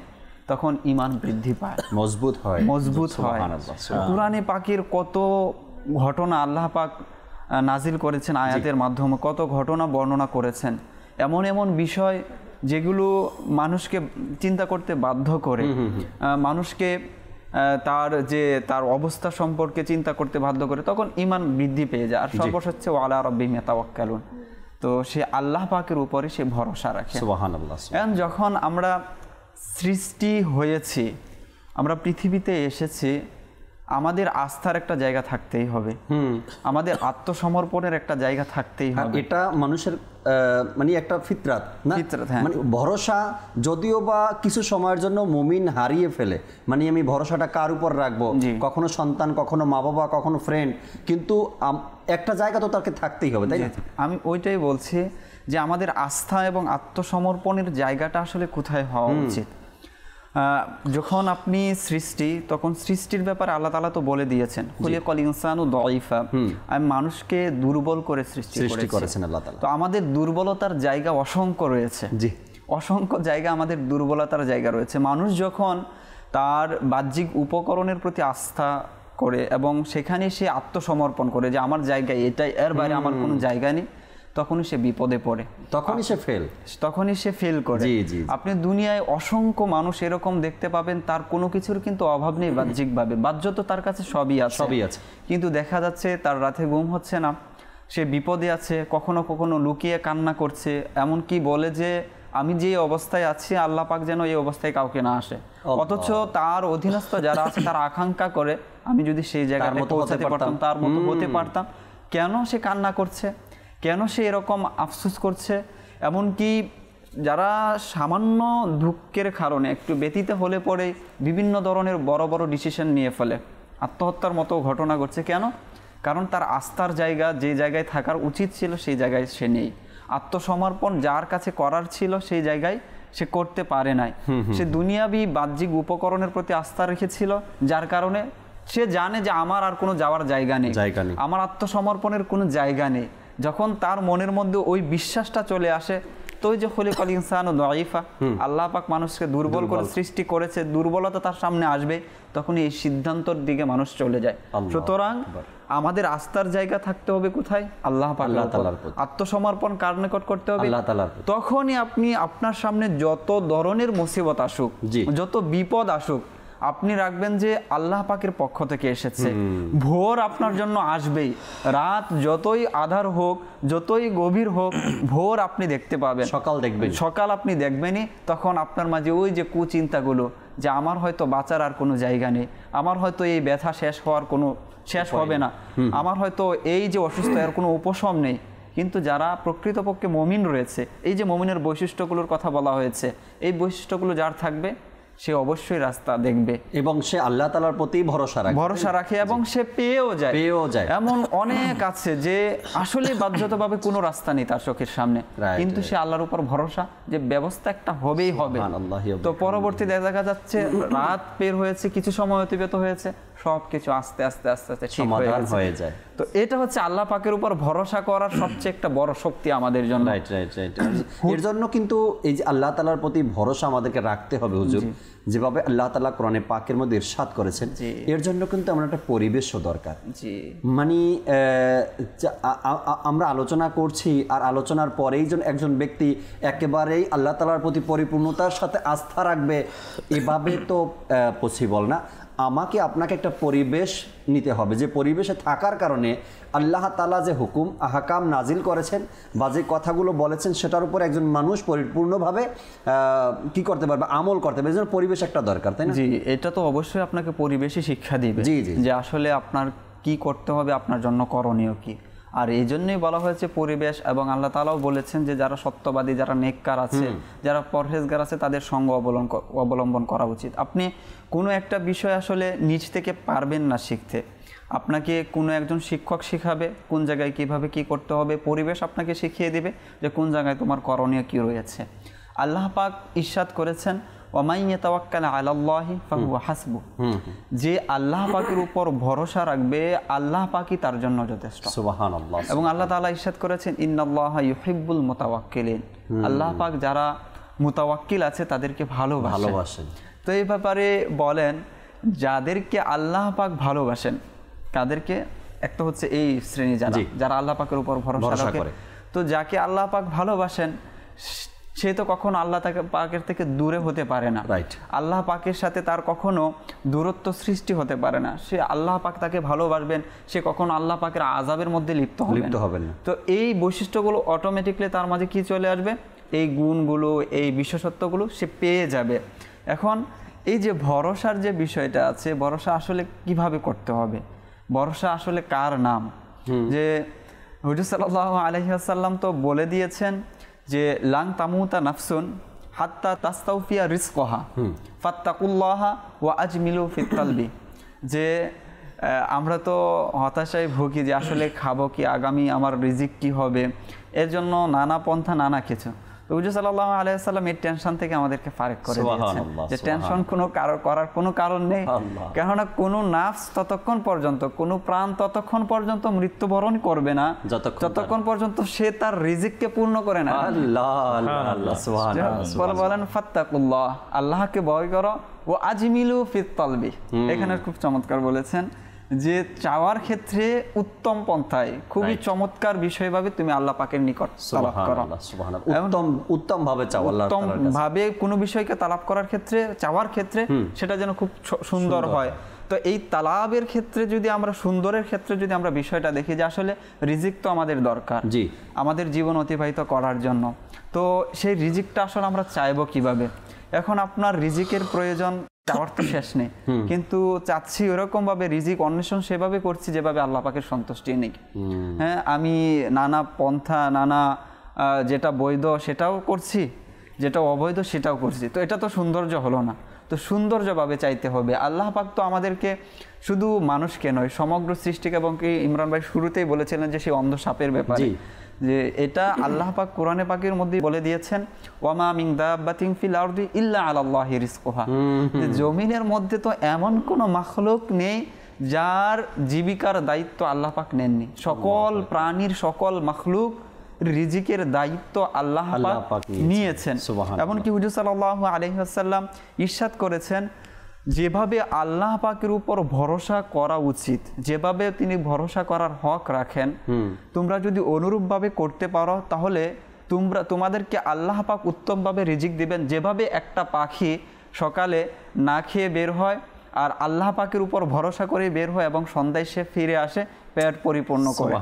তখন ঈমান বৃদ্ধি পায়, মজবুত হয়। কুরআনে পাকের কত ঘটনা আল্লাহ পাক নাজিল করেছেন আয়াতের মাধ্যমে, কত ঘটনা বর্ণনা করেছেন, এমন বিষয় যেগুলো মানুষকে চিন্তা করতে বাধ্য করে, মানুষকে তার অবস্থা সম্পর্কে চিন্তা করতে বাধ্য করে, তখন ঈমান বৃদ্ধি পেয়ে যায়। আর সর্বশেষ হচ্ছে ওয়া আলা রাব্বিহিম ইয়াতাওয়াক্কালুন, তো সে আল্লাহ পাকের উপরে সে ভরসা রাখে। সুবহানাল্লাহ। এখন যখন আমরা সৃষ্টি হয়েছি, আমরা পৃথিবীতে এসেছি, আমাদের আস্থার একটা জায়গা থাকতেই হবে, আমাদের আত্মসমর্পণের একটা জায়গা থাকতেই হবে।
এটা মানুষের মানে একটা ফিতরাত না, মানে ভরসা যদিও বা কিছু সময়ের জন্য মুমিন হারিয়ে ফেলে, মানে আমি ভরসাটা কার উপর রাখবো, কখনো সন্তান, কখনো মা বাবা, কখনো ফ্রেন্ড, কিন্তু একটা জায়গা তো তাকে থাকতেই হবে, তাই না?
আমি ওইটাই বলছি যে আমাদের আস্থা এবং আত্মসমর্পণের জায়গাটা আসলে কোথায় হওয়া উচিত। যখন আপনি সৃষ্টি, তখন সৃষ্টির ব্যাপারে আল্লাহ তাআলা তো বলে দিয়েছেন খুলিকাল ইনসানু দাঈফা, আমি মানুষকে দুর্বল করে সৃষ্টি করেছেন আল্লাহ তাআলা। তো আমাদের দুর্বলতার জায়গা অসংখ্য রয়েছে, অসংখ্য জায়গা আমাদের দুর্বলতার জায়গা রয়েছে। মানুষ যখন তার বাহ্যিক উপকরণের প্রতি আস্থা করে এবং সেখানে সে আত্মসমর্পণ করে যে আমার জায়গায় এটাই, এর বাইরে আমার কোনো জায়গা নেই, তখনই সে বিপদে পড়ে, তখনই সে ফেল করে। আপনি দুনিয়ায় অসংখ্য মানুষ এরকম দেখতে পাবেন, তার কোনো কিছুর কিন্তু অভাব নেই বাহ্যিকভাবে, বাহ্যত তার কাছে সবই আছে, কিন্তু দেখা যাচ্ছে তার রাতে ঘুম হচ্ছে না, সে বিপদে আছে, কখনো কখনো লুকিয়ে কান্না করছে, এমনকি বলে যে আমি যে অবস্থায় আছি আল্লাহ পাক যেন এই অবস্থায় কাউকে না আসে। অথচ তার অধীনস্থ যারা আছে তারা আকাঙ্ক্ষা করে আমি যদি সেই জায়গায় পৌঁছাতে পারতাম, তার মতো হতে পারতাম। কেন সে কান্না করছে, কেন সে এরকম আফসোস করছে? এমনকি যারা সামান্য দুঃখের কারণে একটু ব্যতীত হলে পরে বিভিন্ন ধরনের বড় বড় ডিসিশন নিয়ে ফেলে, আত্মহত্যার মতো ঘটনা ঘটছে। কেন? কারণ তার আস্থার জায়গা যে জায়গায় থাকার উচিত ছিল সেই জায়গায় সে নেই, আত্মসমর্পণ যার কাছে করার ছিল সেই জায়গায় সে করতে পারে নাই। সে দুনিয়াবি বাহ্যিক উপকরণের প্রতি আস্থা রেখেছিল, যার কারণে সে জানে যে আমার আর কোনো যাওয়ার জায়গা নেই, আমার আত্মসমর্পণের কোনো জায়গা নেই। যখন তার মনের মধ্যে ওই বিশ্বাসটা চলে আসে, ওই যে খলিকাল ইনসানু দাঈফা, আল্লাহ পাক মানুষকে দুর্বল করে সৃষ্টি করেছে, দুর্বলতা তার সামনে আসবে, তখন এই সিদ্ধান্তর দিকে মানুষ চলে যায়। সুতরাং আমাদের আস্থার জায়গা থাকতে হবে কোথায়? আল্লাহ তাআলার প্রতি। আত্মসমর্পণ কার নিকট করতে হবে?
আল্লাহ তাআলার প্রতি।
তখনই আপনি আপনার সামনে যত ধরনের মুসিবত আসুক, যত বিপদ আসুক, আপনি রাখবেন যে আল্লাহ পাকের পক্ষ থেকে এসেছে। ভোর আপনার জন্য আসবেই, রাত যতই আধার হোক, যতই গভীর হোক, ভোর আপনি দেখতে পাবেন,
সকাল দেখবেন,
সকাল আপনি দেখবেনই। তখন আপনার মাঝে ওই যে কুচিন্তাগুলো, যে আমার হয়তো বাঁচার আর কোনো জায়গা নেই, আমার হয়তো এই ব্যথা শেষ হবে না, আমার হয়তো এই যে অসুস্থ এর কোনো উপশম নেই। কিন্তু যারা প্রকৃতপক্ষে মুমিন রয়েছে, এই যে মুমিনের বৈশিষ্ট্যগুলোর কথা বলা হয়েছে, এই বৈশিষ্ট্যগুলো যার থাকবে সে অবশ্যই রাস্তা দেখবে
এবং সে আল্লাহ তাআলার প্রতি ভরসা রাখে
এবং সে পেয়েও যায়। এমন অনেক আছে যে আসলে বাধ্যতাভাবে কোনো রাস্তা নেই তার চোখের সামনে, কিন্তু সে আল্লাহর উপর ভরসা যে ব্যবস্থা একটা হবেই হবে। তো পরবর্তী দেখা যাচ্ছে রাত বের হয়েছে, কিছু সময় অতিবাহিত হয়েছে, সবকিছু আস্তে আস্তে ঠিক হয়ে যায়। তো এটা হচ্ছে আল্লাহ পাকের উপর ভরসা করার সবচেয়ে একটা বড় শক্তি আমাদের জন্য।
এর জন্য কিন্তু এই যে আল্লাহ তাআলার প্রতি ভরসা আমাদেরকে রাখতে হবে হুজুর, যেভাবে আল্লাহ তাআলা কোরআনে পাকের মধ্যে ইরশাদ করেছেন, এর জন্য কিন্তু আমরা একটা পরিবেশও দরকার। মানে আমরা আলোচনা করছি, আর আলোচনার পরেই একজন ব্যক্তি একেবারেই আল্লাহ তাআলার প্রতি পরিপূর্ণতার সাথে আস্থা রাখবে, এভাবে তো পসিবল না। আমাকে আপনাকে একটা পরিবেশ নিতে হবে, যে পরিবেশে থাকার কারণে আল্লাহ তাআলা যে হুকুম আহকাম নাজিল করেছেন বা যে কথাগুলো বলেছেন সেটার উপর একজন মানুষ পরিপূর্ণভাবে কি করতে পারবে, আমল করতে পারবে। এজন্য পরিবেশ একটা দরকার, তাই না?
জি, এটা তো অবশ্যই আপনাকে পরিবেশই শিক্ষা দিবে যে আসলে আপনার কি করতে হবে, আপনার জন্য করণীয় কি। আর এই জন্যই বলা হয়েছে পরিবেশ, এবং আল্লাহ তাআলাও বলেছেন যে যারা সত্যবাদী, যারা নেককার আছে, যারা পরহেজগার আছে, তাদের সঙ্গ অবলম্বন করা উচিত। আপনি কোনো একটা বিষয় আসলে নিজ থেকে পারবেন না শিখতে, আপনাকে কোনো একজন শিক্ষক শিখাবে কোন জায়গায় কিভাবে কি করতে হবে, পরিবেশ আপনাকে শিখিয়ে দিবে যে কোন জায়গায় তোমার করণীয় কি রয়েছে। আল্লাহ পাক ইরশাদ করেছেন, ওয়ামান ইয়াতাওয়াক্কাল আলাল্লাহি ফাহুয়া হাসবুহ, যে আল্লাহ পাকের উপর ভরসা রাখবে আল্লাহ পাকই তার জন্য যথেষ্ট।
সুবহানাল্লাহ।
এবং আল্লাহ তাআলা ইরশাদ করেছেন, ইন্নাল্লাহা ইউহিব্বুল মুতাওয়াক্কিলিন, আল্লাহ পাক যারা মুতাওয়াক্কিল আছে তাদেরকে ভালোবাসেন। তো এই ব্যাপারে বলেন, যাদেরকে আল্লাহ পাক ভালোবাসেন তাদেরকে, একটা হচ্ছে এই শ্রেণী যারা আল্লাহ পাকের উপর ভরসা করে। তো যাকে আল্লাহ পাক ভালোবাসেন সে তো কখনো আল্লাহ পাকের থেকে দূরে হতে পারে না, আল্লাহ পাকের সাথে তার কখনো দূরত্ব সৃষ্টি হতে পারে না। সে আল্লাহ পাক তাকে ভালোবাসবেন, সে কখনো আল্লাহ পাকের আযাবের মধ্যে লিপ্ত হবে না। তো এই বৈশিষ্ট্যগুলো অটোমেটিকলি তার মাঝে কি চলে আসবে, এই গুণগুলো, এই বিশেষত্বগুলো সে পেয়ে যাবে। এখন এই যে ভরসার যে বিষয়টা আছে, ভরসা আসলে কিভাবে করতে হবে, ভরসা আসলে কার নাম? যে হুজুর সাল্লাল্লাহু আলাইহি ওয়াসাল্লাম তো বলে দিয়েছেন যে লাং তামুতা নাফসুন হাত্তা তাস্তাউফিয়া রিজকাহা ফাত্তাকুল্লাহা ওয়া আজমিলু ফিত তালবি, যে আমরা তো হতাশায় ভুগি যে আসলে খাবো কি, আগামী আমার রিজিক কি হবে, এর জন্য নানা পন্থা নানা কিছু। তো হুজুর সাল্লাল্লাহু আলাইহি ওয়াসাল্লাম এই টেনশন থেকে আমাদেরকে ফারেক করে দিয়েছেন যে টেনশন করার কোনো কারণ নেই, কেননা কোনো নাফস ততক্ষণ পর্যন্ত, কোনো প্রাণ ততক্ষণ পর্যন্ত মৃত্যুবরণ করবে না যতক্ষণ পর্যন্ত সে তার রিজিককে পূর্ণ করে না। বলেন ফাত্তাকুল্লাহ, আল্লাহকে ভয় করো, ও আজমিলু ফিত তালবি। এখানে খুব চমৎকার বলেছেন যে চাওয়ার ক্ষেত্রে উত্তম পন্থায় খুবই চমৎকার বিষয়ভাবে তুমি আল্লাহ পাকের নিকট তালাব করো।
উত্তম ভাবে চাও,
উত্তম ভাবে কোনো বিষয়কে তালাব করার ক্ষেত্রে, চাওয়ার ক্ষেত্রে সেটা যেন খুব সুন্দর হয়। তো এই তালাবের ক্ষেত্রে যদি আমরা, সুন্দরের ক্ষেত্রে যদি আমরা বিষয়টা দেখি যে আসলে রিজিক তো আমাদের দরকার আমাদের জীবন অতিবাহিত করার জন্য, তো সেই রিজিকটা আসলে আমরা চাইবো কিভাবে? এখন আপনার রিজিকের প্রয়োজন, চাওয়ার তো শেষ নেই, কিন্তু চাচ্ছি ওরকম ভাবে রিজিক অন্বেষণ সেভাবে করছি যেভাবে আল্লাহ পাকের সন্তুষ্টি নেই। হ্যাঁ, আমি নানা পন্থা, নানা যেটা বৈধ সেটাও করছি, যেটা অবৈধ সেটাও করছি, তো এটা তো সৌন্দর্য হলো না। তো সৌন্দর্যভাবে চাইতে হবে। আল্লাহ পাক তো আমাদেরকে শুধু মানুষকে নয়, সমগ্র সৃষ্টিকে, এবং কি ইমরান ভাই শুরুতেই বলেছিলেন যে সেই অন্ধ সাপের ব্যাপারে, যে এটা আল্লাহ পাক কোরআনে পাকের মধ্যে বলে দিয়েছেন, ওয়ামা মিন দাব্বাতিন ফিল আরদি ইল্লা আলাল্লাহি রিজকুহা, যে জমিনের মধ্যে তো এমন কোনো মাখলুক নেই যার জীবিকার দায়িত্ব আল্লাহ পাক নেননি। সকল প্রাণীর, সকল মাখলুক রিজিকের দায়িত্ব আল্লাহ পাক নিয়েছেন। এমনকি হুজুর সাল্লাল্লাহু আলাইহি ওয়াসাল্লাম ইরশাদ করেছেন, যেভাবে আল্লাহ পাকের উপর ভরসা করা উচিত, যেভাবে তিনি ভরসা করার হক রাখেন, তোমরা যদি অনুরূপভাবে করতে পারো তাহলে তোমাদেরকে আল্লাহ পাক উত্তমভাবে রিজিক দিবেন। যেভাবে একটা পাখি সকালে না খেয়ে বের হয় আর আল্লাহ পাকের উপর ভরসা করে বের হয় এবং সন্ধ্যায় সে ফিরে আসে পেট পরিপূর্ণ করে।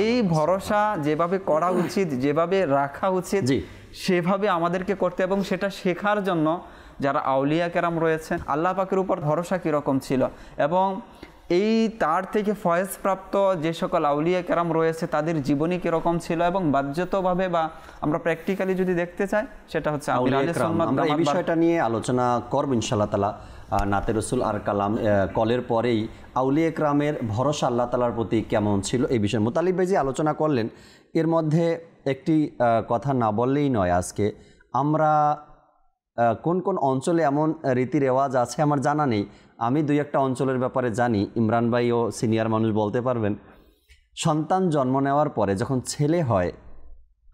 এই ভরসা যেভাবে করা উচিত, যেভাবে রাখা উচিত, সেভাবে আমাদেরকে করতে, এবং সেটা শেখার জন্য যারা আউলিয়া কেরাম রয়েছেন আল্লাহ পাকের উপর ভরসা কীরকম ছিল এবং এই তার থেকে ফয়েজ প্রাপ্ত যে সকল আউলিয়া কেরাম রয়েছে তাদের জীবনী কীরকম ছিল, এবং বাহ্যতভাবে বা আমরা প্র্যাকটিক্যালি যদি দেখতে চাই সেটা হচ্ছে
আমরা এই বিষয়টা নিয়ে আলোচনা করব ইনশাআল্লাহ তাআলা। নাতে রসুল আর কালাম কলের পরেই আউলিয়া কেরামের ভরসা আল্লাহ তাআলার প্রতি কেমন ছিল এই বিষয়ে মুতালিব ভাই যে আলোচনা করলেন, এর মধ্যে একটি কথা না বললেই নয়। আজকে আমরা কোন কোন অঞ্চলে এমন রীতি রেওয়াজ আছে আমার জানা নেই, আমি দুই একটা অঞ্চলের ব্যাপারে জানি। ইমরান ভাইও সিনিয়র মানুষ বলতে পারবেন। সন্তান জন্ম নেওয়ার পরে যখন ছেলে হয়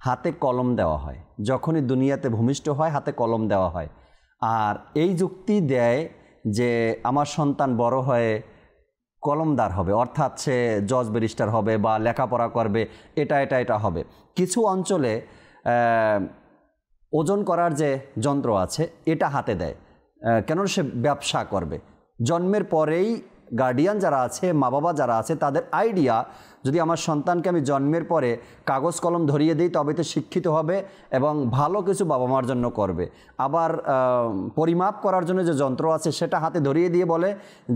হাতে কলম দেওয়া হয়, যখনই দুনিয়াতে ভূমিষ্ঠ হয় হাতে কলম দেওয়া হয়, আর এই যুক্তি দেয় যে আমার সন্তান বড় হয়ে কলমদার হবে, অর্থাৎ সে জজ ব্যারিস্টার হবে বা লেখাপড়া করবে, এটা হবে। কিছু অঞ্চলে ওজন করার যে যন্ত্র আছে এটা হাতে দেয়, কেন সে ব্যবসা করবে। জন্মের পরেই গার্ডিয়ান যারা আছে, মা বাবা যারা আছে, তাদের আইডিয়া যদি আমার সন্তানকে আমি জন্মের পরে কাগজ কলম ধরিয়ে দিই তবে তো শিক্ষিত হবে এবং ভালো কিছু বাবা মার জন্য করবে। আবার পরিমাপ করার জন্য যে যন্ত্র আছে সেটা হাতে ধরিয়ে দিয়ে বলে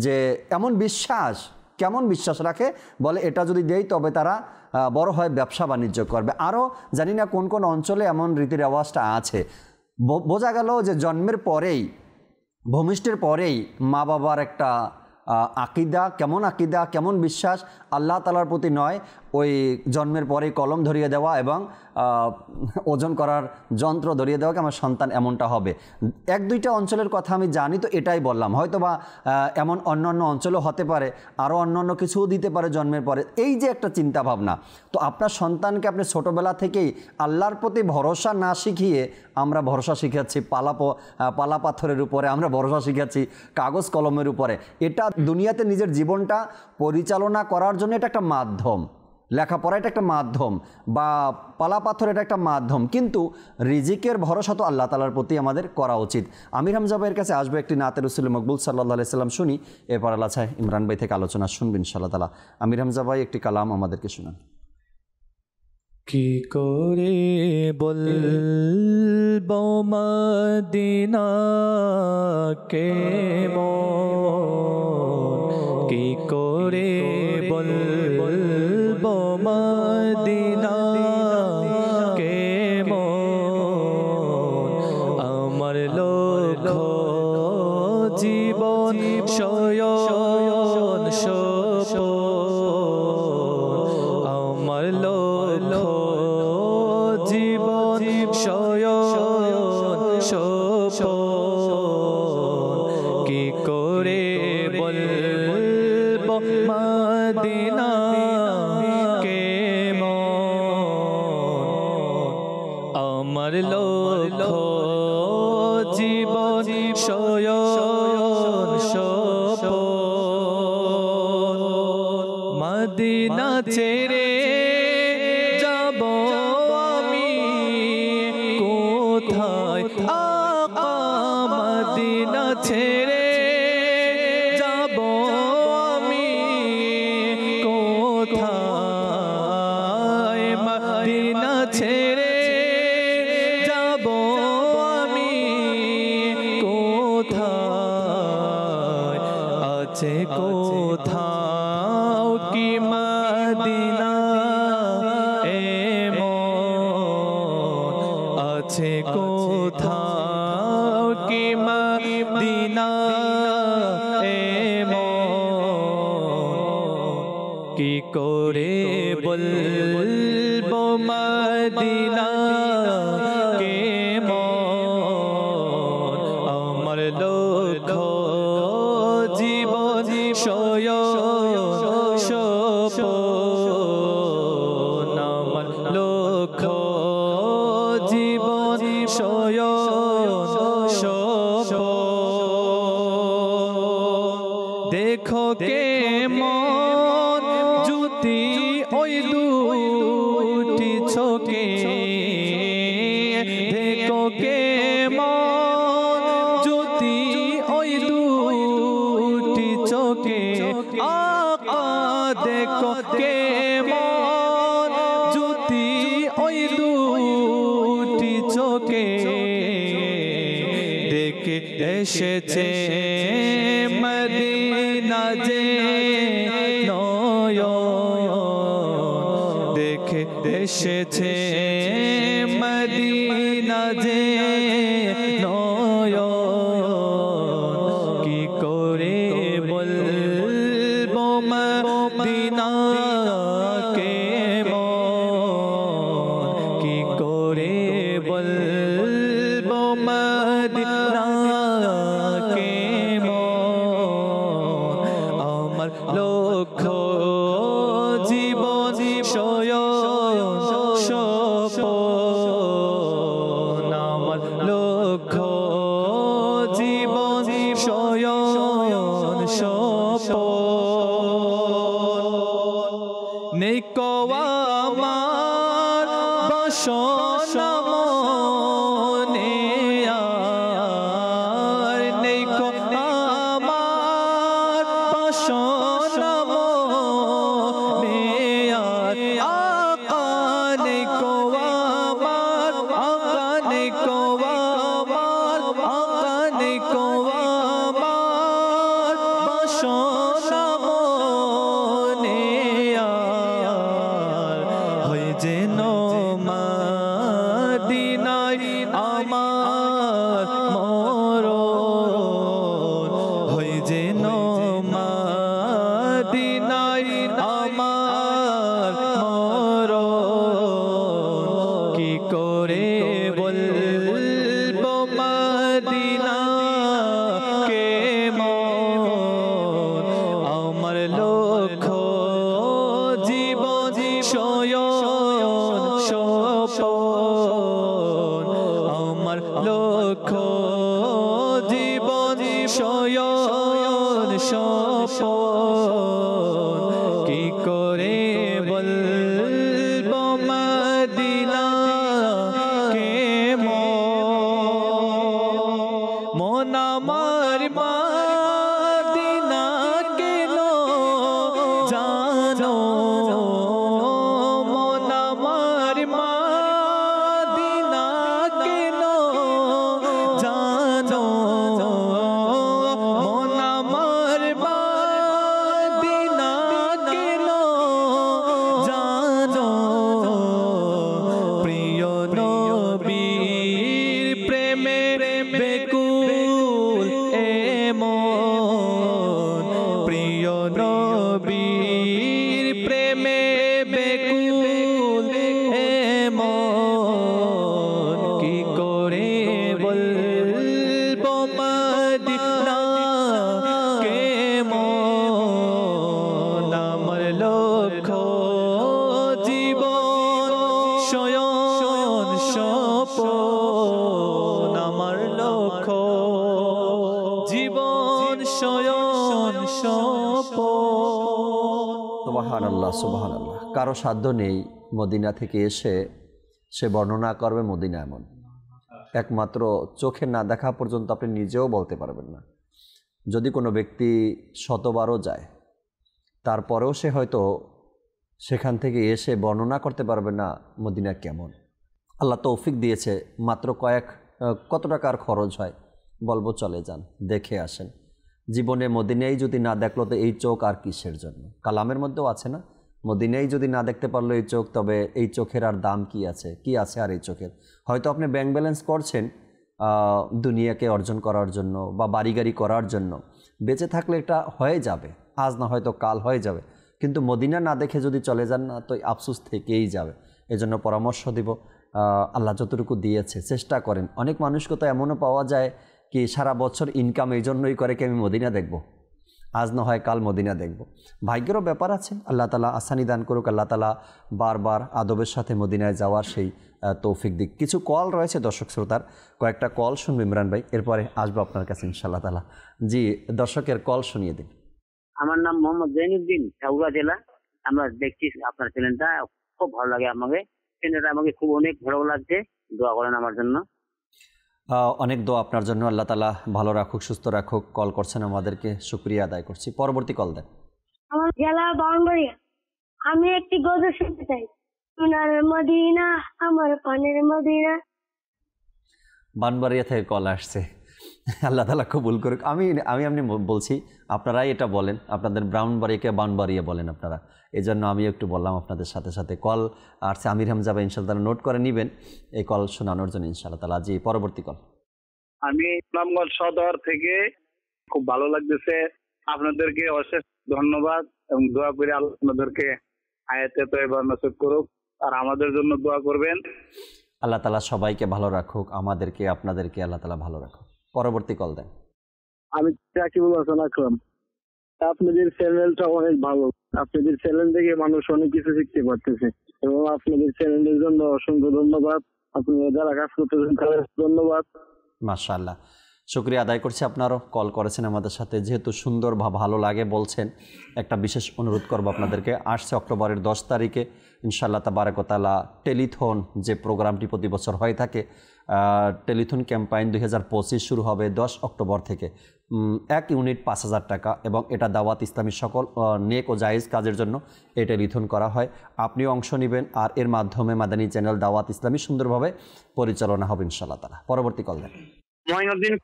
যে এমন বিশ্বাস, কেমন বিশ্বাস রাখে, বলে এটা যদি দেই তবে তারা বড় হয় ব্যবসা বাণিজ্য করবে। আরও জানি না কোন কোন অঞ্চলে এমন রীতি রেওয়াজটা আছে। বোঝা গেল যে জন্মের পরেই, ভূমিষ্ঠের পরেই মা বাবার একটা আকিদা, কেমন বিশ্বাস আল্লাহ তাআলার প্রতি নয়, ওই জন্মের পরেই কলম ধরিয়ে দেওয়া এবং ওজন করার যন্ত্র ধরিয়ে দেওয়াকে আমার সন্তান এমনটা হবে। এক দুইটা অঞ্চলের কথা আমি জানি, তো এটাই বললাম। হয়তো বা এমন অন্যান্য অঞ্চলেও হতে পারে, আরও অন্যান্য কিছুও দিতে পারে জন্মের পরে। এই যে একটা চিন্তা ভাবনা, তো আপনার সন্তানকে আপনি ছোটোবেলা থেকেই আল্লাহর প্রতি ভরসা না শিখিয়ে আমরা ভরসা শিখাচ্ছি পালা পাথরের উপরে, আমরা ভরসা শিখাচ্ছি কাগজ কলমের উপরে। এটা দুনিয়াতে নিজের জীবনটা পরিচালনা করার জন্য এটা একটা মাধ্যম, লেখাপড়া এটা একটা মাধ্যম, বা পালা পাথর এটা একটা মাধ্যম, কিন্তু রিজিকের ভরসা তো আল্লাহ তাআলার প্রতি আমাদের করা উচিত। আমির হামজা ভাইয়ের কাছে আসবে, একটি নাতে রসুল মকবুল সাল্লাল্লাহু আলাইহি সাল্লাম শুনি, এরপর আল্লাহ চায় ইমরান ভাই থেকে আলোচনা শুনবেন ইনশাআল্লাহ তাআলা। আমির হামজা ভাই একটি কালাম আমাদেরকে শুনান।
কি করে বলবো মদিনা কেমন, কি করে বলবো মদিনা কেমন, আমার লক্ষ্য জীবন শয়ন স্বপন, আমার লক্ষ্য জীবন শয়ন স্বপন, কি করে বলবো মদিনা কেমন, আমার লক্ষ্য জীবন শয়ন স্বপন, মদিনা ছেড়ে যাব আমি কোথায়, আকা মদিনা ছেড়ে যাব আমি কোথায়, মদিনা ছেড়ে যাব আমি কোথায়, আছে কোথাও কি মদিনা এমন, আছে কোথাও কি মদিনা এমন, কি করে বলবো মদিনা কেমন, আমার লক্ষ্য জীবন শয়ন স্বপন, আমার দেখো কে মন জুতি ওই দুটি চোখে দেখো কে মন জুতি ওই দুটি চোখে আকা দেখো কে মন জুতি ওই দুটি চোখে দেখে এসেছে মদিনা যে নয়ন দেখে এসেছে মদিনা যে নয়ন কি করে বলবো মদিনা কেমন কি করে বলবো মদিনা লক্ষ জীবন সপন আমার লক্ষ জীবন সপন নেকো আমার বাসনা মনে আর নেকো আমার বাসনা মনে আর আকা নেকো আমার আকা নেকো আমার আকা নেকো আমার বাসনা মনে আর হয় যেন মদিনায় আমার মরণ হয় যেন মদিনায় আমার মরণ কি করে বলবো মদিনা কেমন আমার লক্ষ জীবন সপন আমার লক্ষ জীবন সপন কি করে বলবো মদিনা কেমন মন আমার মদিনা কেন জানো মন আমার মদিনা কেন জানো মন আমার মদিনা কেন জানো প্রিয় নবীর প্রেমে বেকুল এমন প্রিয় নবীর প্রেমে বেকুল এমন কি করে বলবো মদিনা কেমন আমার লক্ষ জীবন সপন আমার লক্ষ জীবন সপন
সুবহানাল্লাহ সুবহানাল্লাহ। কারো সাধ্য নেই মদিনা থেকে এসে সে বর্ণনা করবে মদিনা এমন, একমাত্র চোখে না দেখা পর্যন্ত আপনি নিজেও বলতে পারবেন না। যদি কোনো ব্যক্তি শতবারও যায় তারপরেও সে হয়তো সেখান থেকে এসে বর্ণনা করতে পারবে না মদিনা কেমন। আল্লাহ তৌফিক দিয়েছে, মাত্র কত টাকার খরচ হয় বলবো চলে যান দেখে আসেন। জীবনে মদিনাই যদি না দেখলো তো এই চোখ আর কিসের জন্য? কালামের মধ্যেও আছে না, মদিনাই যদি না দেখতে পারলো এই চোখ, তবে এই চোখের আর দাম কি আছে আর এই চোখের? হয়তো আপনি ব্যাংক ব্যালেন্স করছেন দুনিয়াকে অর্জন করার জন্য বা বাড়ি গাড়ি করার জন্য, বেঁচে থাকলে এটা হয়ে যাবে, আজ না হয়তো কাল হয়ে যাবে, কিন্তু মদিনা না দেখে যদি চলে যান না তো আফসোস থেকেই যাবে। এজন্য পরামর্শ দিব, আল্লাহ যতটুকু দিয়েছে চেষ্টা করেন। অনেক মানুষকে তো এমনও পাওয়া যায় কি সারা বছর ইনকাম এই জন্যই করে কি আমি মদিনা দেখব, আজ না হয় কাল মদিনা দেখব। ভাগ্যেরও ব্যাপার আছে, আল্লাহ তালা আসানি দান করুক, আল্লাহ তালা বারবার আদবের সাথে মদিনায় যাওয়ার সেই তৌফিক দিক। কিছু কল রয়েছে দর্শক শ্রোতার, কয়েকটা কল শুনবো ইমরান ভাই, এরপরে আসবো আপনার কাছে ইনশাআল্লাহ তালা। জি দর্শকের কল শুনিয়ে দিন।
আমার নাম মোহাম্মদ জৈনুদ্দিন, ঠাকুরা জেলা। আমরা দেখছি আপনার চ্যানেলটা, খুব ভালো লাগে আমাকে। চ্যানেলটা আমাকে খুব অনেক ভালো লাগছে। দোয়া করেন আমার জন্য।
অনেক দোয়া আপনার জন্য, আল্লাহ তাআলা ভালো রাখুক, সুস্থ রাখুক। কল করছেন আমাদেরকে, শুকরিয়া আদায় করছি। পরবর্তী কল দেন।
আমার জেলা বাউন্ডারিয়া। আমি একটি গজল শুনতে চাই। সোনার মদিনা আমার পানের মদিনা।
বানবাড়িয়া থেকে কল আসছে। আল্লাহ তাআলা কবুল করুক। আমি আপনি বলছি, আপনারাই এটা বলেন, আপনাদের ব্রাউনবাড়িয়াকে বানবাড়িয়া বলেন আপনারা, এই জন্য আমি একটু বললাম আপনাদের সাথে সাথে। কল আসছে আমির হামজা ভাই, ইনশাআল্লাহ নোট করে নেবেন এই কল শোনানোর জন্য ইনশাআল্লাহ তাআলা। জি, পরবর্তী কল।
আমি ইসলামগঞ্জ সদর থেকে। খুব ভালো লাগতেছে। আপনাদেরকে অশেষ ধন্যবাদ এবং দোয়া করি আল্লাহ আপনাদেরকে আয়াতে তয়বা নসিব করুক, আর আমাদের জন্য দোয়া করবেন।
আল্লাহ তাআলা সবাইকে ভালো রাখুক, আমাদেরকে আপনাদেরকে আল্লাহ তাআলা ভালো রাখুক। পরবর্তী কল দেন।
আমি রাকিবুল হাসান আকরাম। আপনাদের চ্যানেলটা অনেক ভালো। আপনাদের চ্যানেল থেকে মানুষ অনেক কিছু শিখতে পারতেছে এবং আপনাদের চ্যানেলের জন্য অসংখ্য ধন্যবাদ। আপনারা যারা কাজ করতেছেন তাদের ধন্যবাদ।
মাশাআল্লাহ, শুকরিয়া আদায় করছি। আপনারও কল করেছেন আমাদের সাথে, যেহেতু সুন্দর বা ভালো লাগে বলছেন, একটা বিশেষ অনুরোধ করবো আপনাদেরকে। আসছে অক্টোবরের 10 তারিখে ইনশাআল্লাহ তাবারাক ওয়া তাআলা টেলিথন যে প্রোগ্রামটি প্রতি বছর হয়ে থাকে, টেলিথন ক্যাম্পাইন 2025 শুরু হবে 10 অক্টোবর থেকে। 1 ইউনিট 5,000 টাকা, এবং এটা দাওয়াত ইসলামী সকল নেক ও জায়েজ কাজের জন্য এই টেলিথন করা হয়। আপনিও অংশ নেবেন, আর এর মাধ্যমে মাদানী চ্যানেল দাওয়াত ইসলামী সুন্দরভাবে পরিচালনা হবে ইনশাআল্লাহ তাআলা। পরবর্তী কল দেন।
মঈনুদ্দিন,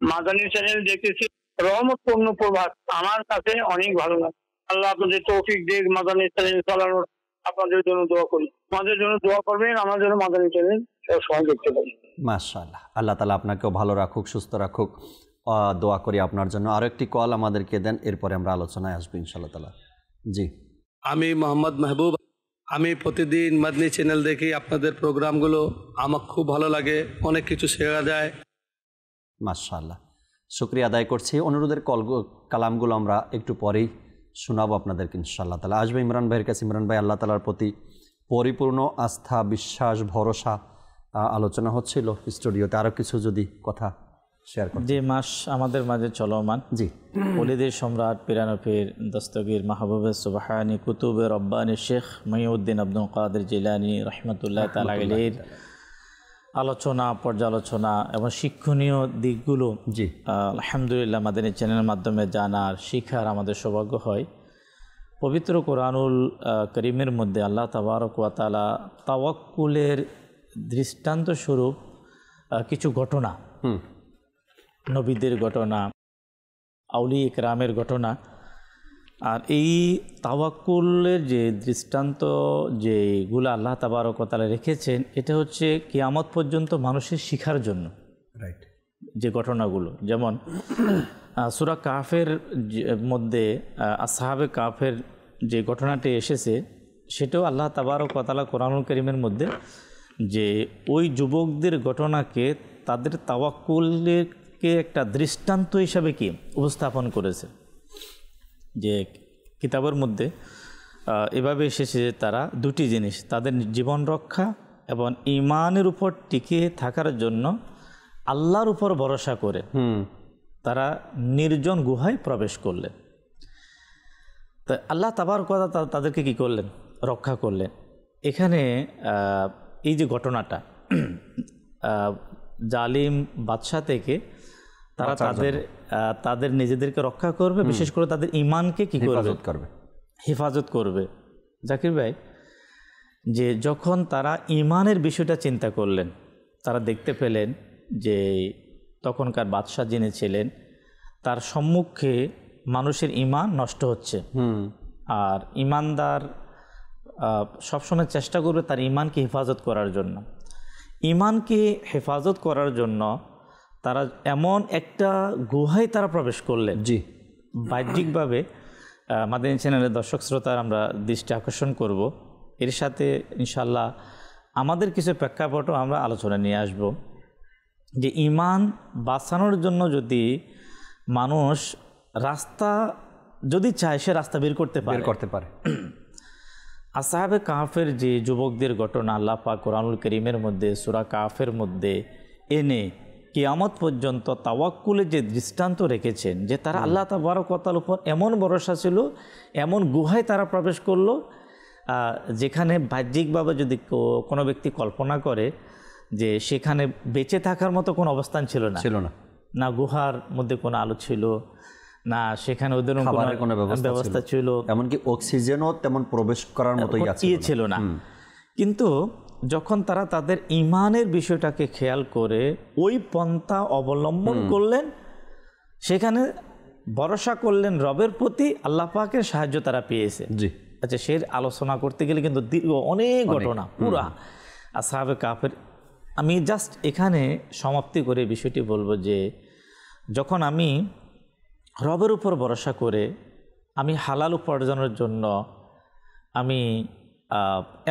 মাদানী চ্যানেল দেখতেছি, রহমতপূর্ণ প্রভাত। আমার কাছে অনেক ভালো লাগে। আল্লাহ আপনাদের তৌফিক দিক মাদানী চ্যানেল চালানোর। আপনাদের জন্য দোয়া করি, আমাদের জন্য দোয়া করবেন, আমার জন্য মাদানী চ্যানেল সবসময় দেখতে পারি।
মাশাআল্লাহ, আল্লাহ তাআলা আপনাকেও ভালো রাখুক, সুস্থ রাখুক। দোয়া করি আপনার জন্য। আরও একটি কল আমাদেরকে দেন, এরপরে আমরা আলোচনায় আসবো ইনশাআল্লাহ তাআলা। জি,
আমি মোহাম্মদ মাহবুব। আমি প্রতিদিন মাদানী চ্যানেল দেখি। আপনাদের প্রোগ্রামগুলো আমার খুব ভালো লাগে, অনেক কিছু শেখা যায়।
মাশাআল্লাহ, শুকরিয়া আদায় করছি। অনুরোধের কালামগুলো আমরা একটু পরেই শোনাবো আপনাদেরকে ইনশাআল্লাহ তাআলা। আসবে ইমরান ভাইয়ের কাছে। ইমরান ভাই, আল্লাহ তাআলার প্রতি পরিপূর্ণ আস্থা, বিশ্বাস, ভরসা আলোচনা হচ্ছিল স্টুডিওতে, আরও কিছু যদি কথা শেয়ার করেন।
যে মাস আমাদের মাঝে চলমান,
জি,
ওলিদের সম্রাট পিরানপীর দস্তগীর মাহবুবে সুবহানি কুতুবে রব্বানি শেখ মহিউদ্দিন আব্দুল কাদের জিলানী রহমতুল্লাহ তাআলা আলাইহির আলোচনা, পর্যালোচনা এবং শিক্ষণীয় দিকগুলো
জি
আলহামদুলিল্লাহ মাদানী চ্যানেলের মাধ্যমে জানার, শিখার আমাদের সৌভাগ্য হয়। পবিত্র কোরআনুল করিমের মধ্যে আল্লাহ তাবারক ওয়া তাআলা তাওয়াক্কুলের দৃষ্টান্ত স্বরূপ কিছু ঘটনা, নবীদের ঘটনা, আউলিয়া ইকরামের ঘটনা, আর এই তাওয়াক্কুলের যে দৃষ্টান্ত যেগুলো আল্লাহ তাবারক ওয়া তাআলা রেখেছেন, এটা হচ্ছে কিয়ামত পর্যন্ত মানুষের শিখার জন্য।
রাইট,
যে ঘটনাগুলো, যেমন সূরা কাহফের মধ্যে আসহাবে কাহফের যে ঘটনাটি এসেছে, সেটাও আল্লাহ তাবারক ওয়া তাআলা কোরআনুল কারীমের মধ্যে যে ওই যুবকদের ঘটনাকে, তাদের তাওয়াক্কুলকে একটা দৃষ্টান্ত হিসাবে কি উপস্থাপন করেছে। যে কিতাবের মধ্যে এভাবে এসেছে যে তারা দুটি জিনিস, তাদের জীবন রক্ষা এবং ঈমানের উপর টিকে থাকার জন্য আল্লাহর উপর ভরসা করে তারা নির্জন গুহায় প্রবেশ করলেন। তো আল্লাহ তাবারক ওয়া তাআলা তাদেরকে কি করলেন? রক্ষা করলেন। এখানে এই যে ঘটনাটা, জালিম বাদশা থেকে তারা তাদের নিজেদেরকে রক্ষা করবে, বিশেষ করে তাদের ঈমানকে কি করবে? হেফাজত করবে। জাকির ভাই, যে যখন তারা ঈমানের বিষয়টা চিন্তা করলেন, তারা দেখতে পেলেন যে তখনকার বাদশা যিনি ছিলেন, তার সম্মুখে মানুষের ঈমান নষ্ট হচ্ছে, আর ঈমানদার সবসময় চেষ্টা করবে তার ঈমানকে হেফাজত করার জন্য। ঈমানকে হেফাজত করার জন্য তারা এমন একটা গুহায় তারা প্রবেশ করলেন।
জি,
বাহ্যিকভাবে মাদানী চ্যানেলের দর্শক শ্রোতার আমরা দৃষ্টি আকর্ষণ করব। এর সাথে ইনশাল্লাহ আমাদের কিছু প্রেক্ষাপটও আমরা আলোচনা নিয়ে আসব, যে ঈমান বাঁচানোর জন্য যদি মানুষ রাস্তা যদি চায়, সে রাস্তা বের করতে পারে। আসহাবে কাহফের যে যুবকদের ঘটনা আল্লাহ পাক কোরআনুল কারীমের মধ্যে সূরা কাহফের মধ্যে এনে কিয়ামত পর্যন্ত তাওয়াক্কুলের যে দৃষ্টান্ত রেখেছেন, যে তারা আল্লাহ তাবারক ওয়া তাআলার উপর এমন ভরসা ছিল, এমন গুহায় তারা প্রবেশ করলো যেখানে বাহ্যিকভাবে যদি কোনো ব্যক্তি কল্পনা করে যে সেখানে বেঁচে থাকার মতো কোনো অবস্থান ছিল না, না গুহার মধ্যে কোনো আলো ছিল না, সেখানে ওদের কোনো ব্যবস্থা ছিল,
এমনকি অক্সিজেনও তেমন প্রবেশ করার মতোই
ছিল না। কিন্তু যখন তারা তাদের ঈমানের বিষয়টাকে খেয়াল করে ওই পন্থা অবলম্বন করলেন, সেখানে ভরসা করলেন রবের প্রতি, আল্লাহ পাকের সাহায্য তারা পেয়েছে।
জি,
আচ্ছা, সে আলোচনা করতে গেলে কিন্তু দীর্ঘ অনেক ঘটনা, পুরা আসহাবে কাফের। আমি জাস্ট এখানে সমাপ্তি করে বিষয়টি বলবো যে যখন আমি রবের উপর ভরসা করে আমি হালাল উপার্জনের জন্য আমি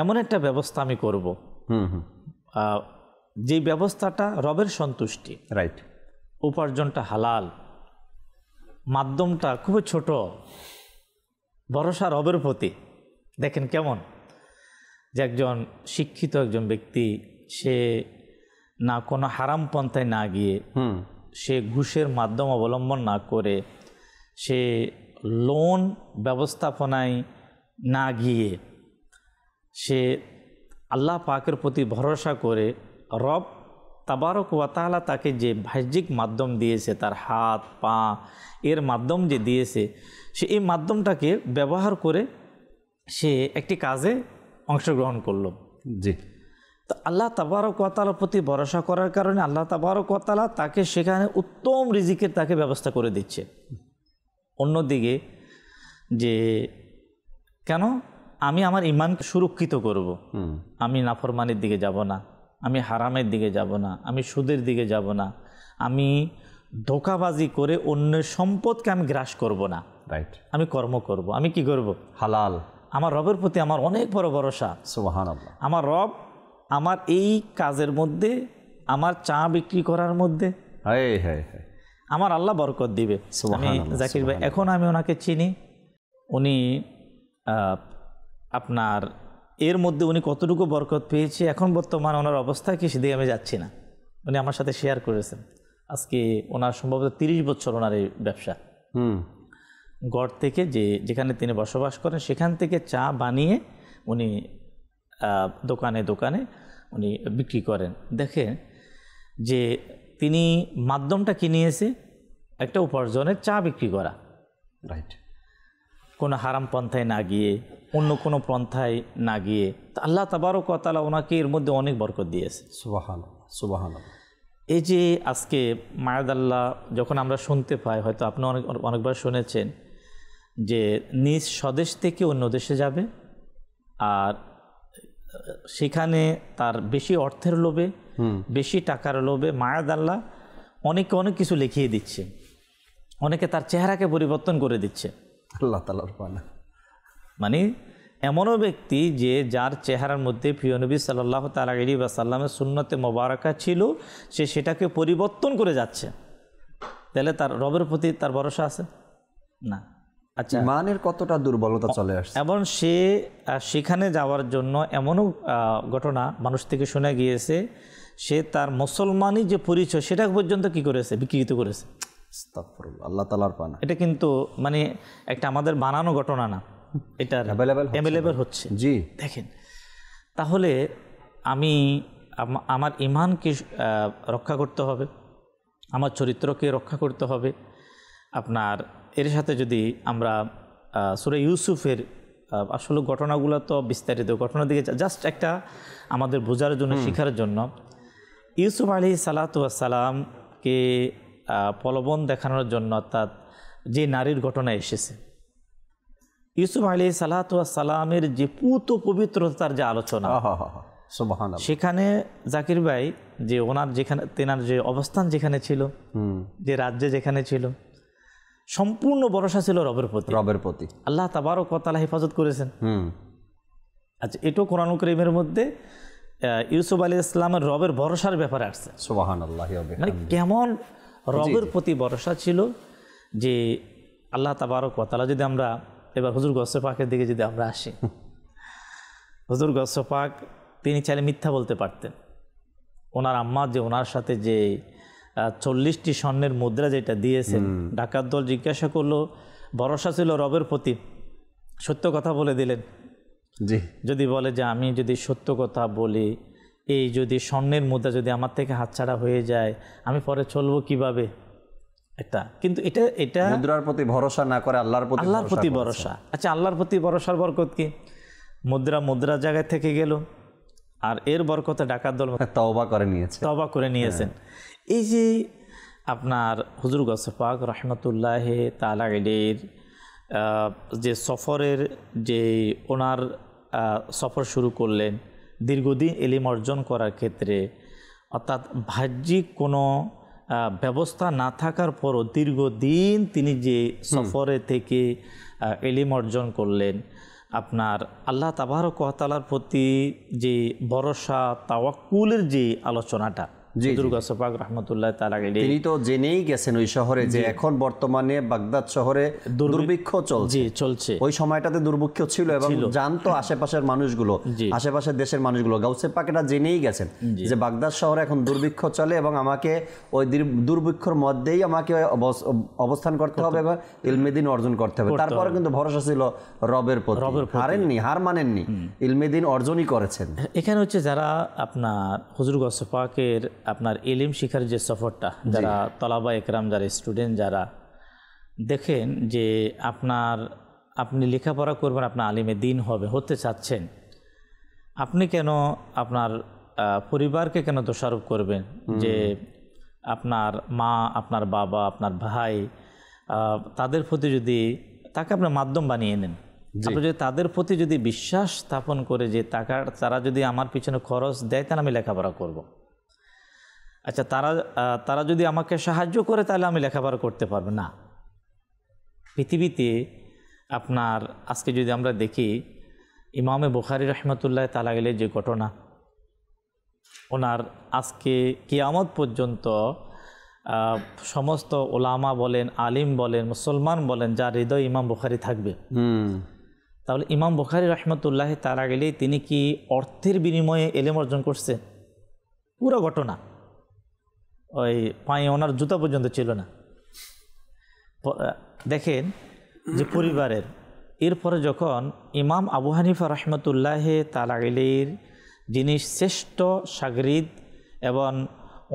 এমন একটা ব্যবস্থা আমি করব, যে ব্যবস্থাটা রবের সন্তুষ্টি,
রাইট,
উপার্জনটা হালাল, মাধ্যমটা খুবই ছোট, ভরসা রবের প্রতি। দেখেন কেমন যে একজন শিক্ষিত একজন ব্যক্তি, সে না কোনো হারাম পন্থায় না গিয়ে, সে ঘুষের মাধ্যম অবলম্বন না করে, সে লোন ব্যবস্থাপনায় না গিয়ে, সে আল্লাহ পাকের প্রতি ভরসা করে রব তাবারক ওয়া তাআলা তাকে যে বাহ্যিক মাধ্যম দিয়েছে, তার হাত পা এর মাধ্যম যে দিয়েছে, সে এই মাধ্যমটাকে ব্যবহার করে সে একটি কাজে অংশগ্রহণ করলো।
জি,
তো আল্লাহ তাবারক ওয়া তাআলার প্রতি ভরসা করার কারণে আল্লাহ তাবারক ওয়া তাআলা তাকে সেখানে উত্তম রিজিকের তাকে ব্যবস্থা করে দিচ্ছে। অন্যদিকে যে কেন আমি আমার ঈমানকে সুরক্ষিত করব, আমি নাফরমানির দিকে যাব না, আমি হারামের দিকে যাব না, আমি সুদের দিকে যাব না, আমি ধোঁকাবাজি করে অন্যের সম্পদকে আমি গ্রাস করব না,
রাইট,
আমি কর্ম করব, আমি কি করব,
হালাল।
আমার রবের প্রতি আমার অনেক বড় ভরসা।
সুবহানাল্লাহ।
আমার রব আমার এই কাজের মধ্যে, আমার চা বিক্রি করার মধ্যে আমার আল্লাহ বরকত দিবে। আমি জাকির ভাই, এখন আমি ওনাকে চিনি, উনি আপনার এর মধ্যে উনি কতটুকু বরকত পেয়েছে, এখন বর্তমানে ওনার অবস্থা কি সেদিকে আমি যাচ্ছি না। উনি আমার সাথে শেয়ার করেছেন, আজকে ওনার সম্ভবত 30 বছর ওনার এই ব্যবসা। গড় থেকে যেখানে তিনি বসবাস করেন সেখান থেকে চা বানিয়ে উনি দোকানে দোকানে উনি বিক্রি করেন। দেখেন যে তিনি মাধ্যমটা কি নিয়েছে, একটা উপার্জনের চা বিক্রি করা,
রাইট,
কোনো হারাম পন্থায় না গিয়ে, অন্য কোনো পন্থায় না গিয়ে। তো আল্লাহ তাবারক ওয়া তাআলা ওনাকে এর মধ্যে অনেক বরকত দিয়েছে।
সুবহানাল্লাহ, সুবহানাল্লাহ।
এই যে আজকে মায়াদাল্লাহ যখন আমরা শুনতে পাই, হয়তো আপনি অনেকবার শুনেছেন যে নিজ স্বদেশ থেকে অন্য দেশে যাবে, আর সেখানে তার বেশি অর্থের লোভে, বেশি টাকার লোভে মায়াদাল্লাহ অনেকে অনেক কিছু লিখিয়ে দিচ্ছে, অনেকে তার চেহারাকে পরিবর্তন করে দিচ্ছে
আল্লাহ তাআলার পানা।
মানে এমনও ব্যক্তি যে যার চেহারার মধ্যে প্রিয় নবী সাল্লাল্লাহু তাআলা আলাইহি ওয়াসাল্লামের সুন্নতে মোবারকা ছিল, সে সেটাকে পরিবর্তন করে যাচ্ছে, তাহলে তার রবের প্রতি তার ভরসা আছে না? আচ্ছা,
ঈমানের কতটা দুর্বলতা চলে আসছে।
এবং সে সেখানে যাওয়ার জন্য এমনও ঘটনা মানুষ থেকে শোনা গিয়েছে, সে তার মুসলমানই যে পরিচয় সেটা পর্যন্ত কি করেছে, বিকৃত করেছে।
আস্তাগফিরুল্লাহ, আল্লাহ তাআলার পানা।
এটা কিন্তু মানে একটা আমাদের বানানো ঘটনা না, এটা অ্যাভেলেবল হচ্ছে।
জি,
দেখেন, তাহলে আমি আমার ঈমানকে রক্ষা করতে হবে, আমার চরিত্রকে রক্ষা করতে হবে। আপনার এর সাথে যদি আমরা সূরা ইউসুফের আসলে ঘটনাগুলো তো বিস্তারিত ঘটনার দিকে জাস্ট একটা আমাদের বোঝার জন্য, শেখার জন্য, ইউসুফ আলাইহিস সালাতু ওয়াস সালামকে প্রলোভন দেখানোর জন্য, অর্থাৎ যে নারীর ঘটনা এসেছে, ইউসুফ আলাইহিস সালাতু ওয়াস সালামের যে পুত পবিত্রতার যে আলোচনা,
সুবহানাল্লাহ,
সেখানে জাকির ভাই যে ওনার যেখানে তেনার যে অবস্থান যেখানে ছিল, যে রাজ্যে যেখানে ছিল, সম্পূর্ণ ভরসা ছিল রবের প্রতি। আল্লাহ তাবারক ওয়া তাআলা হেফাজত করেছেন। আচ্ছা, এটাও কোরআনুল কারীমের মধ্যে ইউসুফ আলাইহিস সালামের রবের ভরসার ব্যাপারে আসছে।
সুবহানাল্লাহ,
মানে কেমন রবের প্রতি ভরসা ছিল যে আল্লাহ তাবারক ওয়া তাআলা। যদি আমরা এবার হুজুর গৌসে পাকের দিকে যদি আমরা আসি, হুজুর গৌসে পাক তিনি চাইলে মিথ্যা বলতে পারতেন। ওনার আম্মা যে ওনার সাথে যে 40টি স্বর্ণের মুদ্রা যেটা দিয়েছেন, ডাকাত দল জিজ্ঞাসা করলো, ভরসা ছিল রবের প্রতি, সত্য কথা বলে দিলেন।
জি,
যদি বলে যে আমি যদি সত্য কথা বলি, এই যদি স্বর্ণের মুদ্রা যদি আমার থেকে হাতছাড়া হয়ে যায়, আমি পরে চলবো কিভাবে? এটা কিন্তু এটা
মুদ্রার প্রতি ভরসা না করে আল্লাহর প্রতি
ভরসা। আচ্ছা, আল্লাহর প্রতি ভরসার বরকত কি? মুদ্রার জায়গায় থেকে গেল, আর এর বরকতে ডাকাত দল
তওবা করে নিয়েছেন।
এই যে আপনার হুজুর গৌসে পাক রহমতুল্লাহ তাআলা আলাইহির যে সফরের যে ওনার সফর শুরু করলেন দীর্ঘদিন ইলম অর্জন করার ক্ষেত্রে, অর্থাৎ বাহ্যিক কোনো ব্যবস্থা না থাকার পরও দীর্ঘদিন তিনি যে সফরে থেকে ইলম অর্জন করলেন, আপনার আল্লাহ তাবারক ওয়া তাআলার প্রতি যে ভরসা তাওয়াক্কুলের যে আলোচনাটা হুজুর গৌসে পাক রাহমাতুল্লাহ তাআলা আলাইহি,
তিনি তো জেনেই গেছেন ওই শহরে যে এখন বর্তমানে বাগদাদ শহরে দুর্ভিক্ষ চলছে। ওই সময়টাতে দুর্ভিক্ষ ছিল এবং জানতো আশেপাশের মানুষগুলো, আশেপাশের দেশের মানুষগুলো। গাউসে পাক এটা জেনেই গেছেন যে বাগদাদ শহরে এখন দুর্ভিক্ষ চলে এবং আমাকে ওই দুর্ভিক্ষর মধ্যেই আমাকে অবস্থান করতে হবে এবং ইলমে দ্বীন অর্জন করতে হবে। তারপরে কিন্তু ভরসা ছিল রবের প্রতি, হার মানেননি, ইলমে দ্বীন অর্জনই করেছেন।
এখানে হচ্ছে যারা আপনার হুজুর গৌসে পাকের আপনার ইলম শিখার যে সফরটা, যারা তলাবা একরাম, যারা স্টুডেন্ট, যারা দেখেন যে আপনি লেখাপড়া করবেন, আপনার আলিমে দ্বীন হতে চাচ্ছেন, আপনি কেন আপনার পরিবারকে কেন দোষারোপ করবেন যে আপনার মা, আপনার বাবা, আপনার ভাই, তাদের প্রতি যদি তাকে আপনার মাধ্যম বানিয়ে নেন, আপনি যদি তাদের প্রতি যদি বিশ্বাস স্থাপন করে যে তারা যদি আমার পিছনে খরচ দেয় তাহলে আমি লেখাপড়া করব। আচ্ছা, তারা যদি আমাকে সাহায্য করে তাহলে আমি লেখাপড়া করতে পারবো না। পৃথিবীতে আপনার আজকে যদি আমরা দেখি ইমামে বুখারী রাহমাতুল্লাহ তাআলা আলাইহি যে ঘটনা, ওনার আজকে কিয়ামত পর্যন্ত সমস্ত ওলামা বলেন, আলিম বলেন, মুসলমান বলেন, যার হৃদয় ইমাম বুখারী থাকবে, তাহলে ইমাম বুখারী রাহমাতুল্লাহ তাআলা আলাইহি তিনি কি অর্থের বিনিময়ে ইলম অর্জন করছে? পুরো ঘটনা, ওই পায়ে ওনার জুতা পর্যন্ত ছিল না। দেখেন যে পরিবারের, এরপরে যখন ইমাম আবু হানিফা রাহমাতুল্লাহ তাআলা আলাইহির যিনি শ্রেষ্ঠ শাগরিদ এবং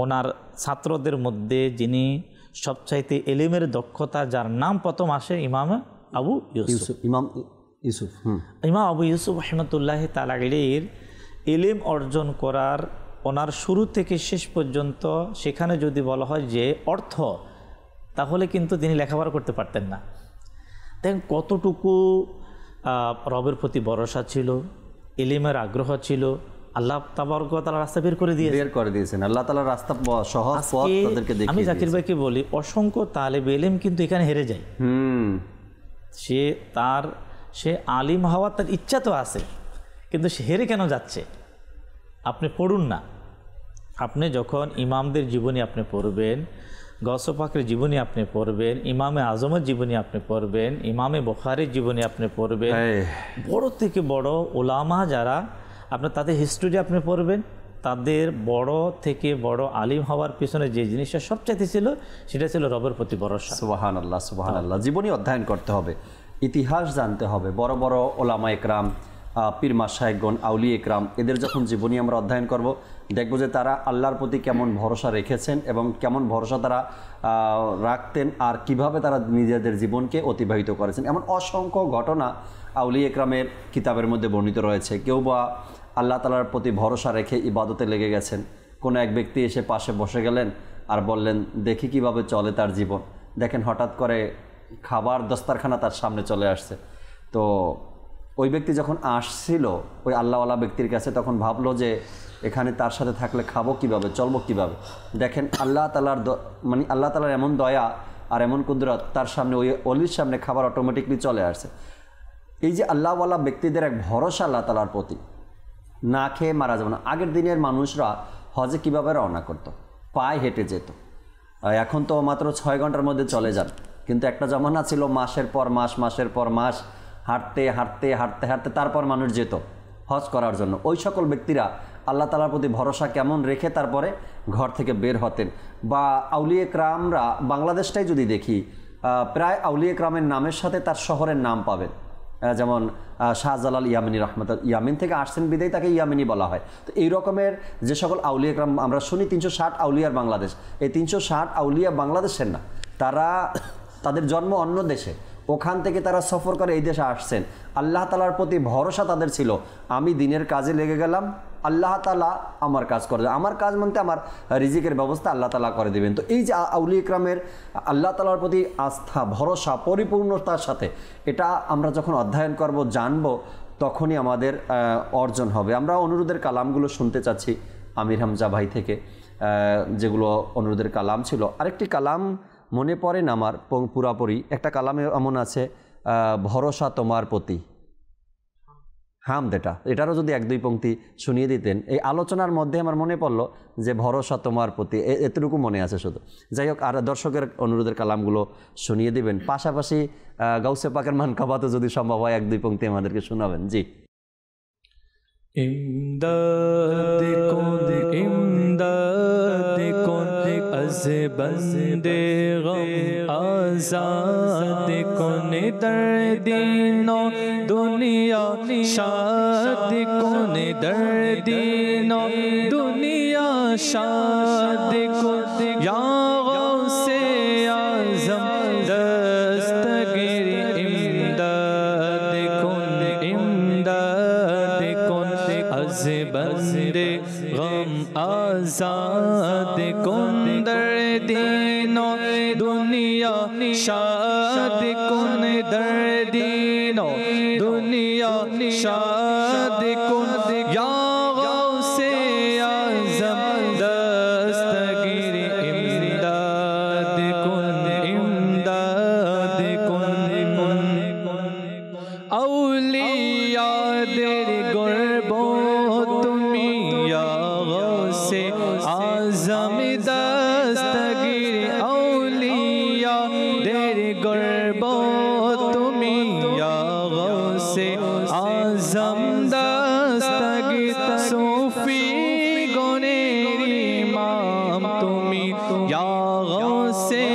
ওনার ছাত্রদের মধ্যে যিনি সবচাইতে ইলমের দক্ষতা, যার নাম প্রথম আসে ইমাম আবু ইউসুফ রাহমাতুল্লাহ তাআলা আলাইহির ইলম অর্জন করার ওনার শুরু থেকে শেষ পর্যন্ত সেখানে যদি বলা হয় যে অর্থ, তাহলে কিন্তু তিনি লেখাপড়া করতে পারতেন না। দেখেন কতটুকু রবের প্রতি ভরসা ছিল, ইলমের আগ্রহ ছিল। আল্লাহ তাবারক ওয়া তাআলা রাস্তা বের করে দিয়েছেন। আল্লাহ তাআলা রাস্তা সহজ পথ তাদেরকে দেখিয়ে দিয়েছেন। আমি জাকির ভাইকে বলি, অসংখ্য তালেবে ইলম কিন্তু এখানে হেরে যায়। সে আলিম হওয়ার তার ইচ্ছা তো আছে, কিন্তু সে হেরে কেন যাচ্ছে? আপনি পড়ুন না, আপনি যখন ইমামদের জীবনী আপনি পড়বেন, গৌসে পাকের জীবনী আপনি পড়বেন, ইমামে আজমের জীবনী আপনি পড়বেন, ইমামে বুখারীর জীবনী আপনি পড়বেন, বড় থেকে বড় ওলামা যারা আপনার তাদের হিস্ট্রি আপনি পড়বেন, তাদের বড় থেকে বড় আলিম হওয়ার পিছনে যে জিনিসটা সবচাইতে ছিল সেটা ছিল রবের প্রতি ভরসা।
সুবহানাল্লাহ, সুবহানাল্লাহ। জীবনী অধ্যয়ন করতে হবে, ইতিহাস জানতে হবে। বড় বড় ওলামা একরাম, পীর মাশায়েখগণ, আউলিয়া একরাম, এদের যখন জীবনী আমরা অধ্যয়ন করব, দেখব যে তারা আল্লাহর প্রতি কেমন ভরসা রেখেছেন এবং কেমন ভরসা তারা রাখতেন আর কিভাবে তারা নিজেদের জীবনকে অতিবাহিত করেছেন। এমন অসংখ্য ঘটনা আউলিয়া একরামের কিতাবের মধ্যে বর্ণিত রয়েছে। কেউ বা আল্লাহ তাআলার প্রতি ভরসা রেখে ইবাদতে লেগে গেছেন। কোনো এক ব্যক্তি এসে পাশে বসে গেলেন আর বললেন দেখি কিভাবে চলে তার জীবন। দেখেন হঠাৎ করে খাবার দস্তারখানা তার সামনে চলে আসছে। তো ওই ব্যক্তি যখন আসছিল ওই আল্লাহওয়ালা ব্যক্তির কাছে, তখন ভাবলো যে এখানে তার সাথে থাকলে খাবো কিভাবে, চলবো কিভাবে। দেখেন আল্লাহ তাআলার এমন দয়া আর এমন কুদরত, তার সামনে ওই অলির সামনে খাবার অটোমেটিকলি চলে আসছে। এই যে আল্লাহওয়ালা ব্যক্তিদের এক ভরসা আল্লাহ তাআলার প্রতি, না খেয়ে মারা যাবে না। আগের দিনের মানুষরা হজে কিভাবে রওনা করত, পায়ে হেঁটে যেত। এখন তো মাত্র 6 ঘন্টার মধ্যে চলে যান, কিন্তু একটা জমানা ছিল মাসের পর মাস হাঁটতে তারপর মানুষ যেত হজ করার জন্য। ওই সকল ব্যক্তিরা আল্লাহ তাআলার প্রতি ভরসা কেমন রেখে তারপরে ঘর থেকে বের হতেন। বা আউলিয়া কেরামরা বাংলাদেশটাই যদি দেখি, প্রায় আউলিয়া কেরামের নামের সাথে তার শহরের নাম পাবেন। যেমন শাহজালাল ইয়ামিনী রহমতুল্লাহ, ইয়ামিন থেকে আসছেন বিদায় তাকে ইয়ামিনী বলা হয়। তো এই রকমের যে সকল আউলিয়া কেরাম আমরা শুনি 360 আউলিয়ার বাংলাদেশ, এই 360 আউলিয়া বাংলাদেশের না, তারা তাদের জন্ম অন্য দেশে, ওখান থেকে তারা সফর করে এই দেশে আসছেন। আল্লাহ তাআলার প্রতি ভরসা তাদের ছিল, আমি দিনের কাজে লেগে গেলাম, আল্লাহ তাআলা আমার কাজ করে দেবেন, আমার কাজ মানতে আমার রিজিকের ব্যবস্থা আল্লাহ তাআলা করে দেবেন। তো এই যে আউলিয়া ইকরামের আল্লাহ তাআলার প্রতি আস্থা ভরসা পরিপূর্ণতার সাথে, এটা আমরা যখন অধ্যয়ন করব, জানব, তখনই আমাদের অর্জন হবে। আমরা অনুরোধের কালামগুলো শুনতে চাচ্ছি আমির হামজা ভাই থেকে, যেগুলো অনুরোধের কালাম ছিল। আরেকটি কালাম মনে পড়েন আমার পুরাপুরি, একটা কালামে এমন আছে, ভরসা তোমার প্রতি, হামদ, এটারও যদি 1-2 পংক্তি শুনিয়ে দিতেন। এই আলোচনার মধ্যে আমার মনে পড়লো যে ভরসা তোমার প্রতি, এতটুকু মনে আছে শুধু। যাই হোক, আর দর্শকের অনুরোধের কালামগুলো শুনিয়ে দিবেন, পাশাপাশি গাউসে পাকের মানকাবাতও যদি সম্ভব হয় 1-2 পংক্তি আমাদেরকে শোনাবেন। জি।
ইমদাদ কুন ইমদাদ কুন আজ বন্দে গম আজাদ কুন দর্দিনো দুনিয়া শাদ কুন দর্দিনো দুনিয়া শাদ কুন ইয়া গৌসে আজম দস্তগীর ইমদাদ কুন ইমদাদ কুন আজ বন্দে গম আজাদ কুন দর্দিনো দুনিয়া শাদ কুন দর্দিনো দুনিয়া শাদ কুন ইয়া গৌসে আজম দস্তগীর ইমদাদ কুন ইমদাদ কুন আউলিয়াদের গর্ব তুমি ইয়া গৌসে আজম দস্তগীর আউলিয়াদের গর্ব তুমি ইয়া গৌসে আজম দস্তগীর সুফি গণের ইমাম তুমি ইয়া গৌসে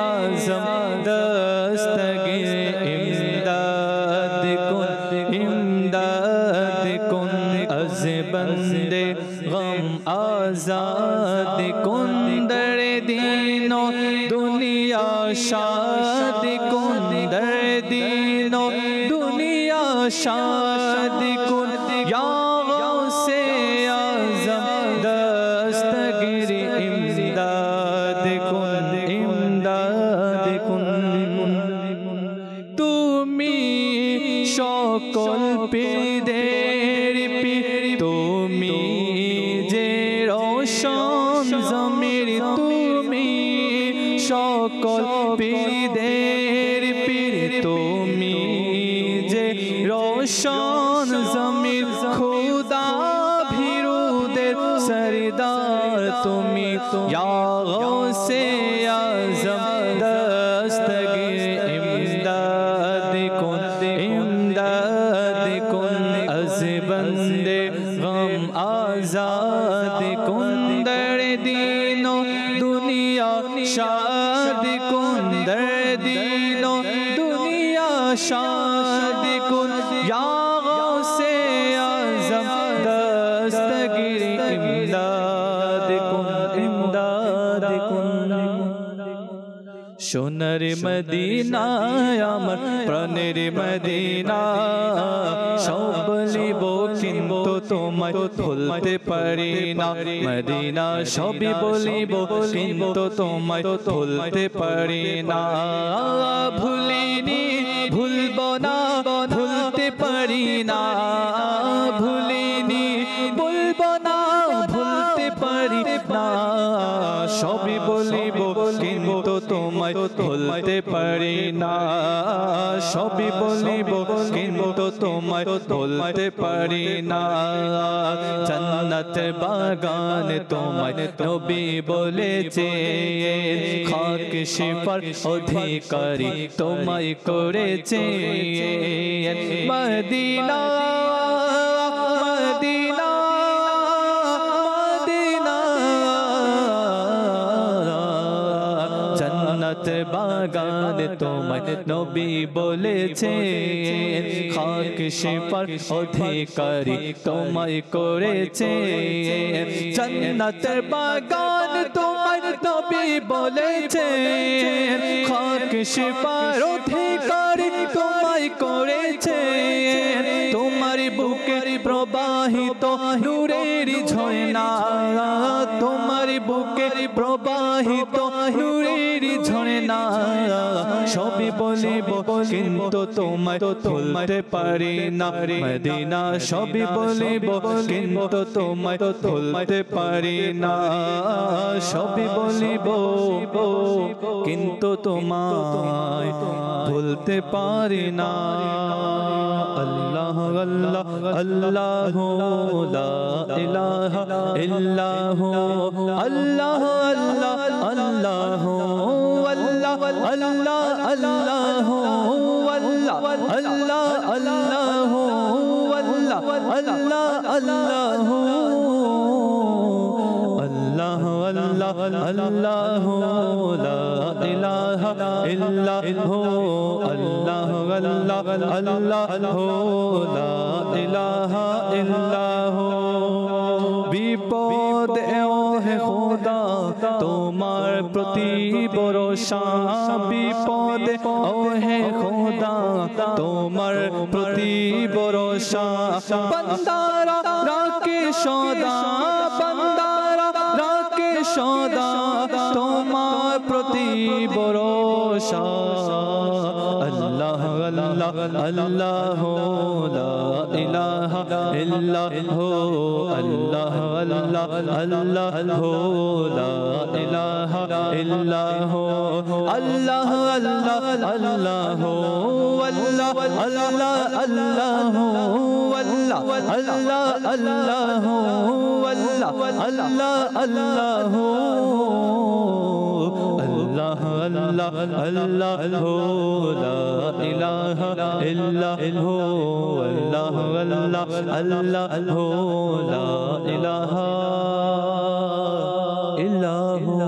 আজম দস্তগীর ইমদাদ কুন ইমদাদ কুন আজ বন্দে গম আজাদ কুন দর্দিনো দুনিয়া শাদ কুন দর্দিনো দুনিয়া শাদ কুন ইয়া গৌসে আজম দস্তগীর ইমদাদ কুন ইমদাদ কুন তুমি সকল পীরদের পীর, তুমি যে রোশন জমির, তুমি সকল পীরদের পীর, তুমি যে রোশন জমির, খুদা ভীরুদের সরদার তুমি ইয়া গৌসে আজম দস্তগীর ইমদাদ কুন ইমদাদ কুন আজ বন্দে গম আজাদ কুন দর্দিনো দুনিয়া শাদ কুন দর্দিনো দুনিয়া শাদ কুন ইয়া গৌসে আজম দস্তগীর ইমদাদ কুন ইমদাদ কুন সোনার মদিনা আমার প্রাণের মদিনা, সব বলিব কিন্তু তোমায় ভুলতে পারি না। মদিনা সবই বলিব কিন্তু তোমায় ভুলতে পারি না। ভুলিনি ভুলব না ভুলতে পারি না, ভুলিনি বলব না ভুলতে পারি না। সবই বলিব কিন্তু তোমায় ভুলতে পারি না, সবই বলিব কিন্তু তোমায় ভুলতে পারি না। জান্নাত বাগান তোমায় নবী বলেছে, খাক শিফার অধিকারী তোমায় করেছে। মদিনা মদিনা জান্নাতের বাগান তোমায় নবী বলেছে খাক শিফার অধিকারী তোমায় করেছে জান্নাতের বাগান তোমায় নবী বলেছে খাক শিফার অধিকারী তোমায় করেছে তোমার বুকের প্রবাহিত নূরের ঝর্ণা তোমার বুকের প্রবাহিত নূরের ঝর্ণা সবই বলিব কিন্তু তোমায় ভুলতে পারি না মদিনা সবই বলিব কিন্তু তোমায় ভুলতে পারি না সবই বলিব কিন্তু তোমায় ভুলতে পারি না আল্লাহ আল্লাহ আল্লাহ লা ইলাহা ইল্লাহু আল্লাহ আল্লাহ আল্লাহ আল্লাহ আল্লাহ আল্লাহ আল্লাহ আল্লাহ আল্লাহ আল্লাহ আল্লাহ আল্লাহ আল্লাহ আল্লাহ আল্লাহ লা ইলাহা ইল্লাহু আল্লাহ আল্লাহ আল্লাহ লা ইলাহা ইল্লাহু বিপদ ও হে খোদা তোমার প্রতি ভরসা বিপদ ও হে খোদা তোমার প্রতি ভরসা বান্দারা রাখে সদা বান্দারা রাখে সদা তোমার প্রতি ভরসা আল্লাহ আল্লাহ আল্লাহ লা ইলাহা ইল্লাহু আল্লাহ আল্লাহ আল্লাহ লা ইলাহা ইল্লাহু আল্লাহ আল্লাহ আল্লাহ আল্লাহ আল্লাহ আল্লাহ আল্লাহ আল্লাহ আল্লাহ আল্লাহ আল্লাহ আল্লাহ আল্লাহ আল্লাহ আল্লাহ লা ইলাহা ইল্লাহু আল্লাহ আল্লাহ আল্লাহ লা ইলাহা ইল্লাহু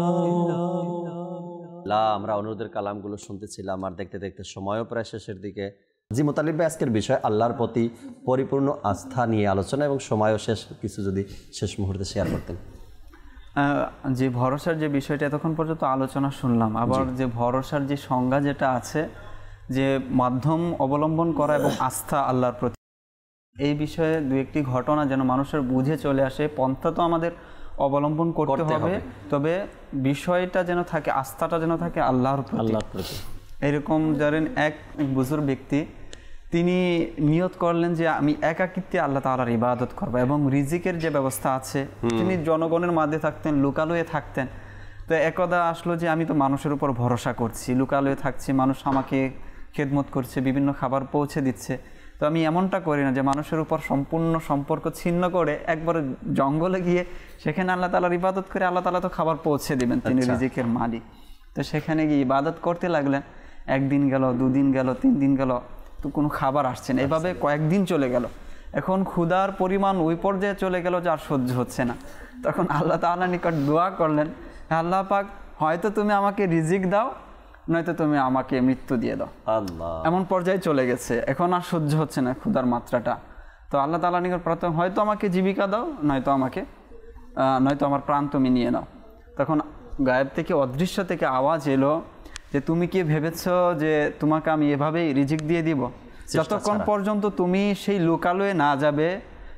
আমরা অনুরোধের কালামগুলো শুনতেছিলাম আর দেখতে দেখতে সময়ও প্রায় শেষের দিকে। জি মুতালিব ভাই, আজকের বিষয় আল্লাহর প্রতি পরিপূর্ণ আস্থা নিয়ে আলোচনা এবং সময়ও শেষ, কিছু যদি শেষ মুহূর্তে শেয়ার করতেন।
যে ভরসার যে বিষয়টা এতক্ষণ পর্যন্ত আলোচনা শুনলাম, আবার যে ভরসার যে সংজ্ঞা যেটা আছে যে মাধ্যম অবলম্বন করা এবং আস্থা আল্লাহর প্রতি, এই বিষয়ে দু একটি ঘটনা যেন মানুষের বুঝে চলে আসে। পন্থা তো আমাদের অবলম্বন করতে হবে, তবে বিষয়টা যেন থাকে, আস্থাটা যেন থাকে আল্লাহর প্রতি। এরকম ধরেন এক বুজুর্গ ব্যক্তি, তিনি নিয়ত করলেন যে আমি একাকিত্বে আল্লাহ তাআলার ইবাদত করব, এবং রিজিকের যে ব্যবস্থা আছে, তিনি জনগণের মাঝে থাকতেন, লুকালয়ে থাকতেন। তো একদা আসলো যে আমি তো মানুষের উপর ভরসা করছি, লুকালয়ে থাকছি, মানুষ আমাকে খেদমত করছে, বিভিন্ন খাবার পৌঁছে দিচ্ছে, তো আমি এমনটা করি না যে মানুষের উপর সম্পূর্ণ সম্পর্ক ছিন্ন করে একবারে জঙ্গলে গিয়ে সেখানে আল্লাহ তাআলার ইবাদত করে, আল্লাহ তাআলা তো খাবার পৌঁছে দিবেন, তিনি রিজিকের মালিক। তো সেখানে গিয়ে ইবাদত করতে লাগলেন। একদিন গেল, দুদিন গেল, 3 দিন গেল, তো কোনো খাবার আসছে না। এভাবে কয়েকদিন চলে গেল। এখন ক্ষুধার পরিমাণ ওই পর্যায়ে চলে গেল যে আর সহ্য হচ্ছে না। তখন আল্লাহ তাআলার নিকট দোয়া করলেন, আল্লাহ পাক হয়তো তুমি আমাকে রিজিক দাও, নয়তো তুমি আমাকে মৃত্যু দিয়ে দাও।
আল্লাহ,
এমন পর্যায়ে চলে গেছে, এখন আর সহ্য হচ্ছে না ক্ষুধার মাত্রাটা। তো আল্লাহ তাআলার নিকট প্রার্থনা, হয়তো আমাকে জীবিকা দাও, নয়তো আমার প্রাণ তুমি নিয়ে নাও। তখন গায়েব থেকে, অদৃশ্য থেকে আওয়াজ এলো যে তুমি কি ভেবেছ যে তোমাকে আমি এভাবেই রিজিক দিয়ে দিব? যতক্ষণ পর্যন্ত তুমি সেই লোকালয়ে না যাবে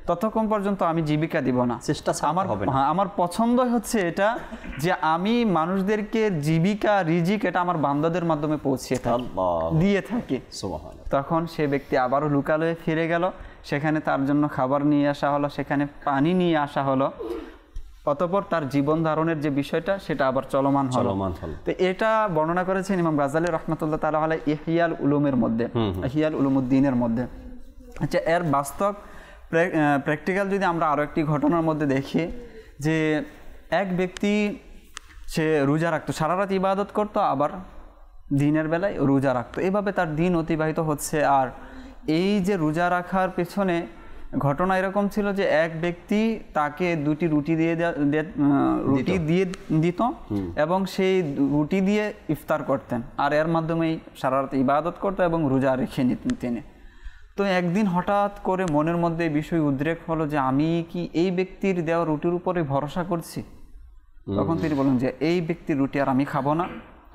ততক্ষণ পর্যন্ত আমি জীবিকা দিব না। আমার পছন্দ হচ্ছে এটা যে আমি মানুষদেরকে জীবিকা, রিজিক এটা আমার বান্দাদের মাধ্যমে পৌঁছে দিয়ে থাকি। তখন সে ব্যক্তি আবারও লোকালয়ে ফিরে গেল, সেখানে তার জন্য খাবার নিয়ে আসা হলো, সেখানে পানি নিয়ে আসা হলো। অতঃপর তার জীবন ধারণের যে বিষয়টা সেটা আবার চলমান হলো। তো এটা বর্ণনা করেছেন ইমাম গাজ্জালী রাহমাতুল্লাহ তাআলা আলাইহি ইহইয়াল উলুমের মধ্যে, ইহইয়াল উলুমুদ্দিনের মধ্যে। আচ্ছা, এর বাস্তব প্র্যাকটিক্যাল যদি আমরা আরও একটি ঘটনার মধ্যে দেখি যে এক ব্যক্তি সে রোজা রাখতো, সারা রাত ইবাদত করতো, আবার দিনের বেলায় রোজা রাখতো। এভাবে তার দিন অতিবাহিত হচ্ছে। আর এই যে রোজা রাখার পেছনে ঘটনা এরকম ছিল যে এক ব্যক্তি তাকে দুটি রুটি রুটি দিয়ে দিত এবং সেই রুটি দিয়ে ইফতার করতেন, আর এর মাধ্যমেই সারা রাত ইবাদত করতো এবং রোজা রেখে নিতেন তিনি। তো একদিন হঠাৎ করে মনের মধ্যে বিষয় উদ্রেক হলো যে আমি কি এই ব্যক্তির দেওয়া রুটির উপরে ভরসা করছি। তখন তিনি বলেন যে এই ব্যক্তির রুটি আর আমি খাবো না,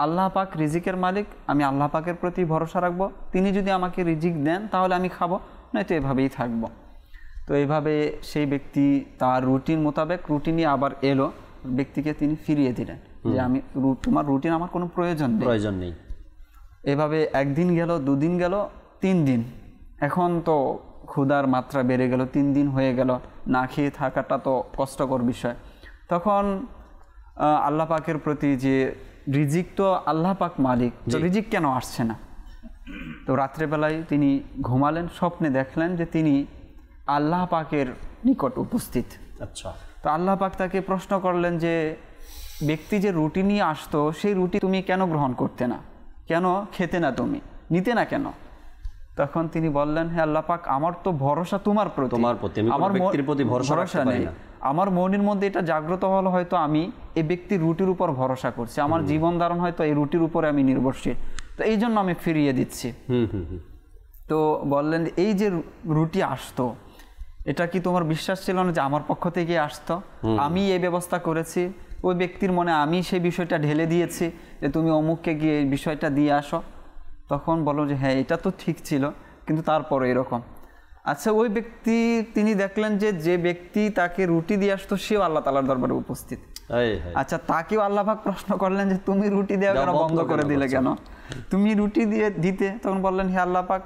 আল্লাহ পাক রিজিকের মালিক, আমি আল্লাহ পাকের প্রতি ভরসা রাখবো, তিনি যদি আমাকে রিজিক দেন তাহলে আমি খাবো, নয়তো এভাবেই থাকবো। তো এইভাবে সেই ব্যক্তি তার রুটিন মোতাবেক রুটি নিয়ে আবার এলো, ব্যক্তিকে তিনি ফিরিয়ে দিলেন যে আমি তোমার রুটিন আমার কোনো প্রয়োজন নেই। এভাবে একদিন গেল, দুদিন গেল, 3 দিন। এখন তো ক্ষুধার মাত্রা বেড়ে গেল, 3 দিন হয়ে গেল, না খেয়ে থাকাটা তো কষ্টকর বিষয়। তখন আল্লাহ পাকের প্রতি যে রিজিক তো আল্লাহ পাক মালিক, তো রিজিক কেন আসছে না? তো রাত্রেবেলায় তিনি ঘুমালেন, স্বপ্নে দেখলেন যে তিনি আল্লাহ পাকের নিকট উপস্থিত।
আচ্ছা।
তো আল্লাহ পাক তাকে প্রশ্ন করলেন যে ব্যক্তি যে রুটি নিয়ে আসতো সেই রুটি তুমি কেন গ্রহণ করতে না, কেন খেতে না, তুমি নিতে না কেন? তখন তিনি বললেন, হে আল্লাহ পাক, আমার তো ভরসা তোমার প্রতি, আমার ব্যক্তির প্রতি ভরসা নেই। আমার মনের মধ্যে এটা জাগ্রত হলো হয়তো আমি এই ব্যক্তির রুটির উপর ভরসা করছি, আমার জীবন ধারণ হয়তো এই রুটির উপরে আমি নির্ভরশীল, তো এই জন্য আমি ফিরিয়ে দিচ্ছি। তো বললেন এই যে রুটি আসতো এটা কি তোমার বিশ্বাস ছিল না যে আমার পক্ষ থেকে আসতো, আমি এই ব্যবস্থা করেছি, ওই ব্যক্তির মনে আমি সেই বিষয়টা ঢেলে দিয়েছি যে তুমি অমুককে গিয়ে এই বিষয়টা দিয়ে আসো? তখন বলো যে হ্যাঁ এটা তো ঠিক ছিল, কিন্তু তারপরে এরকম। আচ্ছা, ওই ব্যক্তি তিনি দেখলেন যে যে ব্যক্তি তাকে রুটি দিয়ে আসতো সেও আল্লাহ তাআলার দরবারে উপস্থিত। আচ্ছা, তাকেও আল্লাহ পাক প্রশ্ন করলেন যে তুমি রুটি দেওয়া কেন বন্ধ করে দিলে, কেন তুমি রুটি দিয়ে দিতে? তখন বললেন হে আল্লাহ পাক,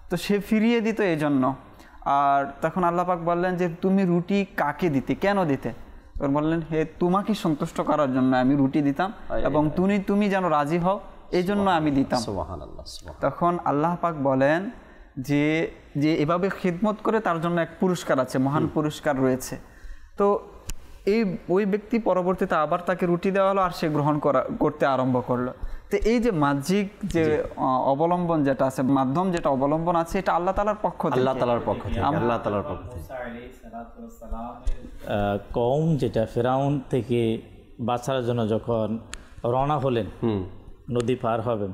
তো সে ফিরিয়ে দিত এই জন্য। আর তখন আল্লাহ পাক বললেন যে তুমি রুটি কাকে দিতে, কেন দিতে? তখন বললেন হে তোমাকে সন্তুষ্ট করার জন্য আমি রুটি দিতাম এবং তুমি যেন রাজি হও এই জন্য আমি দিতাম। তখন আল্লাহ পাক বলেন যে যে এভাবে খিদমত করে তার জন্য এক পুরস্কার আছে, মহান পুরস্কার রয়েছে। তো ওই ব্যক্তি পরবর্তীতে আবার তাকে রুটি দেওয়া হলো আর সে গ্রহণ করতে আরম্ভ করলো। তো এই যে বাহ্যিক যে অবলম্বন যেটা আছে, মাধ্যম যেটা অবলম্বন আছে, এটা আল্লাহ তাআলার পক্ষ থেকে,
আল্লাহ তাআলার পক্ষ থেকে।
কওম যেটা ফেরাউন থেকে বাঁচার জন্য যখন রওনা হলেন, নদী পার হবেন,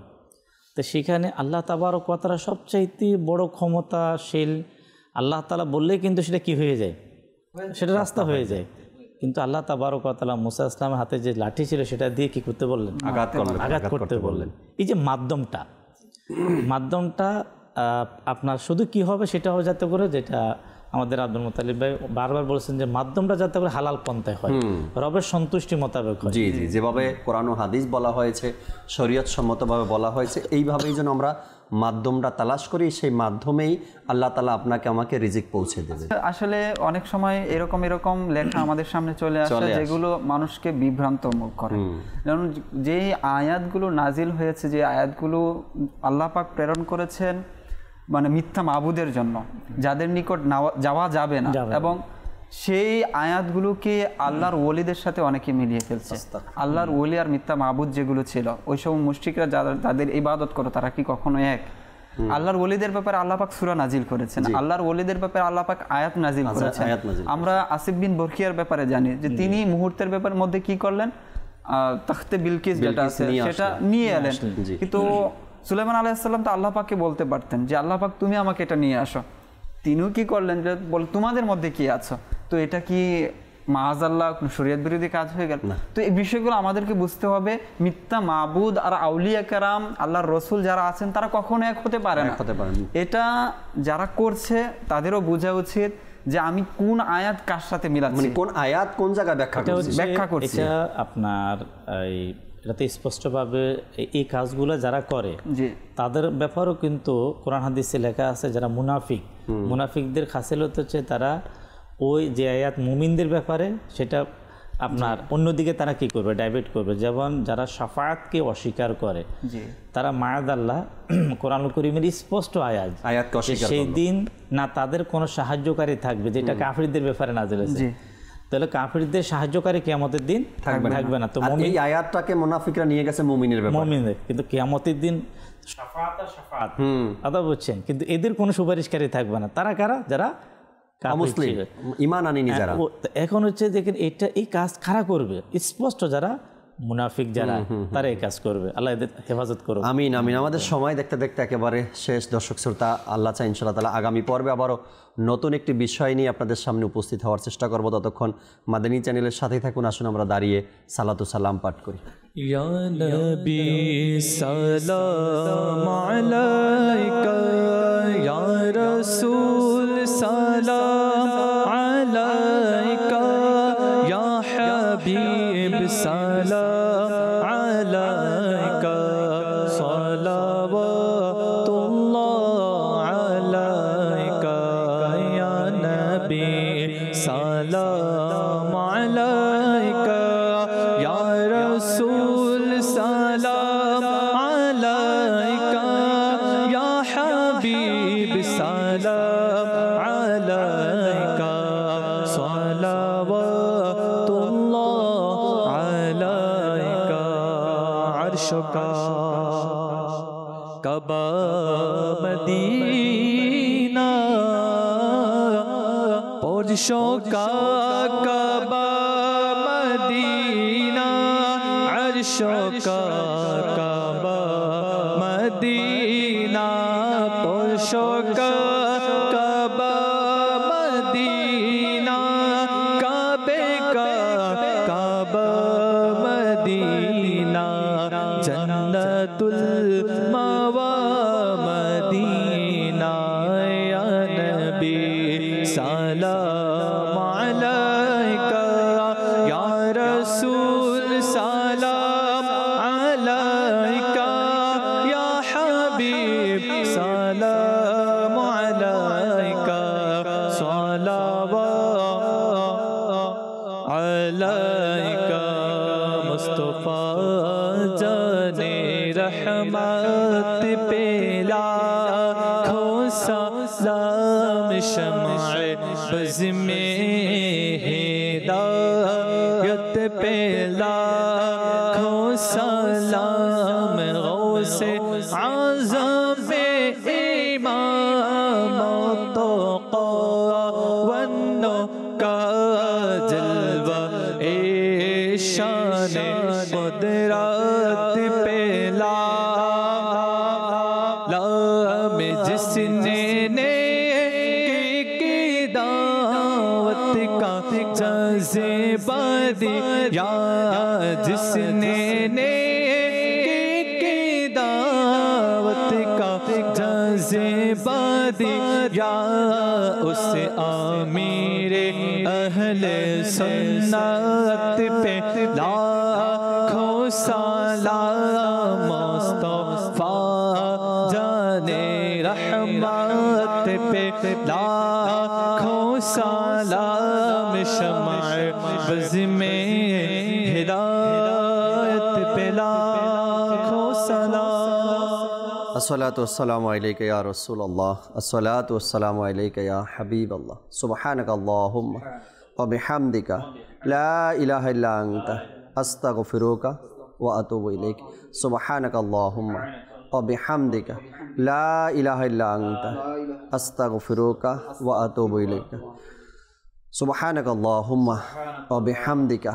তো সেখানে আল্লাহ তাবারক ওয়া তাআলা সবচাইতে বড় ক্ষমতাশীল। আল্লাহ তাআলা বললেই কিন্তু সেটা কি হয়ে যায়, সেটা রাস্তা হয়ে যায়। কিন্তু আল্লাহ তাবারক ওয়া তাআলা মুসা ইসলামের হাতে যে লাঠি ছিল সেটা দিয়ে কি করতে বললেন, আঘাত করতে বললেন। এই যে মাধ্যমটা আপনার শুধু কি হবে সেটা হবে যাতে করে, যেটা আমাদের আব্দুল মুত্তালিব ভাই বারবার বলেছেন যে মাধ্যমটা যাতে করে হালাল পন্থায় হয়, রবের সন্তুষ্টি মোতাবেক হয়।
জি জি, যেভাবে কোরআন ও হাদিস বলা হয়েছে, শরীয়ত সম্মতভাবে বলা হয়েছে, এইভাবেই যেন আমরা মাধ্যমটা তালাশ করি, সেই মাধ্যমেই আল্লাহ তাআলা আপনাকে আমাকে রিজিক পৌঁছে দেবে।
আসলে অনেক সময় এরকম লেখা আমাদের সামনে চলে আসে যেগুলো মানুষকে বিভ্রান্ত করে। যেমন যে আয়াতগুলো নাজিল হয়েছে, যে আয়াতগুলো আল্লাহ পাক প্রেরণ করেছেন মানে মিথ্যা মাবুদের জন্য, যাদের নিকট যাওয়া যাবে না, এবং সেই আয়াতগুলোকে আল্লাহর ওলিদের সাথে অনেকে মিলিয়ে ফেলছে। আল্লাহর ওলি আর মিথ্যা মাবুদ যেগুলো ছিল, ওই সব মুশরিকরা যাদের ইবাদত করো তারা কি কখনো এক? আল্লাহর ওলিদের ব্যাপারে আল্লাহ পাক সূরা নাজিল করেছেন, আল্লাহর ওলিদের ব্যাপারে আল্লাহ পাক আয়াত নাজিল করেছেন। আমরা আসিফ বিন বরখিয়ার ব্যাপারে জানি যে তিনি মুহূর্তের ব্যাপারের মধ্যে কি করলেন, তখতে বিলকিস যেটা আছে সেটা নিয়ে এলেন। কিন্তু সুলাইমান আলাইহিস সালাম তো আল্লাহ পাককে বলতে পারতেন যে আল্লাহ পাক তুমি আমাকে এটা নিয়ে আসো, তিনিও কি করলেন যে তোমাদের মধ্যে কি আছো? তো এটা কি মাআযাল্লাহ শরীয়ত বিরোধী কাজ হয়ে গেল? তো এই বিষয়গুলো আমাদেরকে বুঝতে হবে। মিথ্যা মাবুদ আর আউলিয়া কেরাম, আল্লাহর রসুল যারা আছেন তারা কখনো এক হতে পারে না। এটা যারা করছে তাদেরও বোঝা উচিত যে আমি কোন আয়াত কার সাথে মিলাচ্ছি,
কোন আয়াত কোন জায়গায় ব্যাখ্যা করছি।
এটা আপনার এটাতে স্পষ্টভাবে এই কাজগুলো যারা করে তাদের ব্যাপারেও কিন্তু কোরআন হাদিসে লেখা আছে, যারা মুনাফিকদের খাসিলত হচ্ছে তারা ওই যে আয়াত মুমিনদের ব্যাপারে সেটা আপনার অন্যদিকে তারা কি করবে, ডাইভার্ট করবে। যেমন যারা শাফাআতকে অস্বীকার করে, তারা মায়াদাল্লাহ কোরআনুল কারীমের স্পষ্ট আয়াত সেই দিন না তাদের কোনো সাহায্যকারী থাকবে, যেটা কাফিরদের ব্যাপারে নাযিল হয়েছে। তাহলে কাফিরদের সাহায্যকারী কিয়ামতের দিন থাকবে না। তো
এই আয়াতটাকে মুনাফিকরা নিয়ে গেছে মুমিনের ব্যাপারে,
মুমিনদের, কিন্তু কিয়ামতের দিন শাফাআত আদা বুঝছেন, কিন্তু এদের কোনো সুপারিশকারী থাকবে না। তারা কারা? যারা
মুসলিম ঈমান আনেনি যারা।
এখন হচ্ছে দেখেন এটা এই কাজ কারা করবে? স্পষ্ট যারা মুনাফিক যারা তারা এই কাজ করবে। আল্লাহ এদের হেফাজত করুন।
আমিন আমিন। আমাদের সময় দেখতে দেখতে একেবারে শেষ। দর্শক শ্রোতা, আল্লাহ চাই ইনশাআল্লাহ তাআলা আগামী পর্বে আবারও নতুন একটি বিষয় নিয়ে আপনাদের সামনে উপস্থিত হওয়ার চেষ্টা করব। ততক্ষণ মাদানী চ্যানেলের সাথেই থাকুন। আসুন আমরা দাঁড়িয়ে সালাতু সালাম পাঠ করি।
ইয়া নবী সালাম আলাইকা, ইয়া রাসূল সালাম আলাইকা, ইয়া হাবিব সালাম আলাইকা, সালাওয়াতুল্লাহ আলাইকা, ইয়া নবী সালাম আলাইকা, ইয়া রাসূল সালাম আলাইকা, ইয়া হাবিব সালাম আলাইকা, সালাওয়াতুল্লাহ আলাইকা। আরশকা কাবা মদিনা, পরশকা কাবা মদিনা, আরশকা কাবা মদিনা, পরশকা কাবা মদিনা, কাবে কা কাবা মদিনা, জন্নতুল মাওয়া মদিনা, ইয়া নবী সালাম আলাইকা, ইয়া রাসূল সালাম আলাইকা, ইয়া হাবিব সালাম আলাইকা, সালাওয়াত আলাইকা। মুস্তাফা জানে রহমত पे लाखों सलाम, शमाए बज़ में हिदायत पे लाखों सलाम, गौसे आज़म पे इमाम तोक़ा वन्नो का जलवा ए शान कुदरत पे में जिसने ने की दावत का जज़्बा दिया, जिसने ने की दावत का जज़्बा दिया, उस आमीरे अहले सुन्नत पे लाखों सलाम, मुस्तफा जाने रहमत पे लाखों सलाम, शमाए बज़ में हिदायत पे लाखों सलाम।
अस्सलातु वस्सलामु अलैका या रसूलल्लाह, अस्सलातु वस्सलामु अलैका या हबीबल्लाह, सुब्हानकल्लाहुम्मा व बिहम्दिका ला इलाहा इल्ला अंता अस्तगफिरुका व अतूबु इलैक, सुब्हानकल्लाहुम्मा व बिहम्दिका ला इलाहा इल्ला अंता अस्तगफिरुका व अतूबु इलैक, सुब्हानकल्लाहुम्मा व बिहम्दिका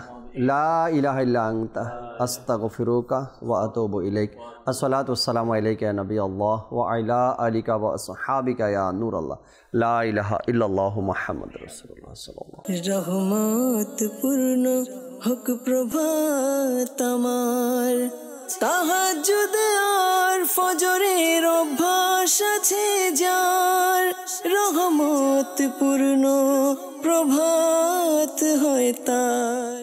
ला इलाहा इल्ला अंता अस्तगफिरुका व अतूबु इलैक। अस्सलातु वस्सलामु अलैका या नबी अल्लाह व अला आलिका व अस्हाबिका या नूर अल्लाह, ला इलाहा इल्लल्लाहु मुहम्मदुर रासूलुल्लाह सल्लल्लाहु अलैहि वसल्लम।
रहमत पूर्ण हक प्रभात আমার, তাহাজ্জুদ আর ফজরের অভ্যাস আছে যার, রহমত পূর্ণ প্রভাত হয় তার।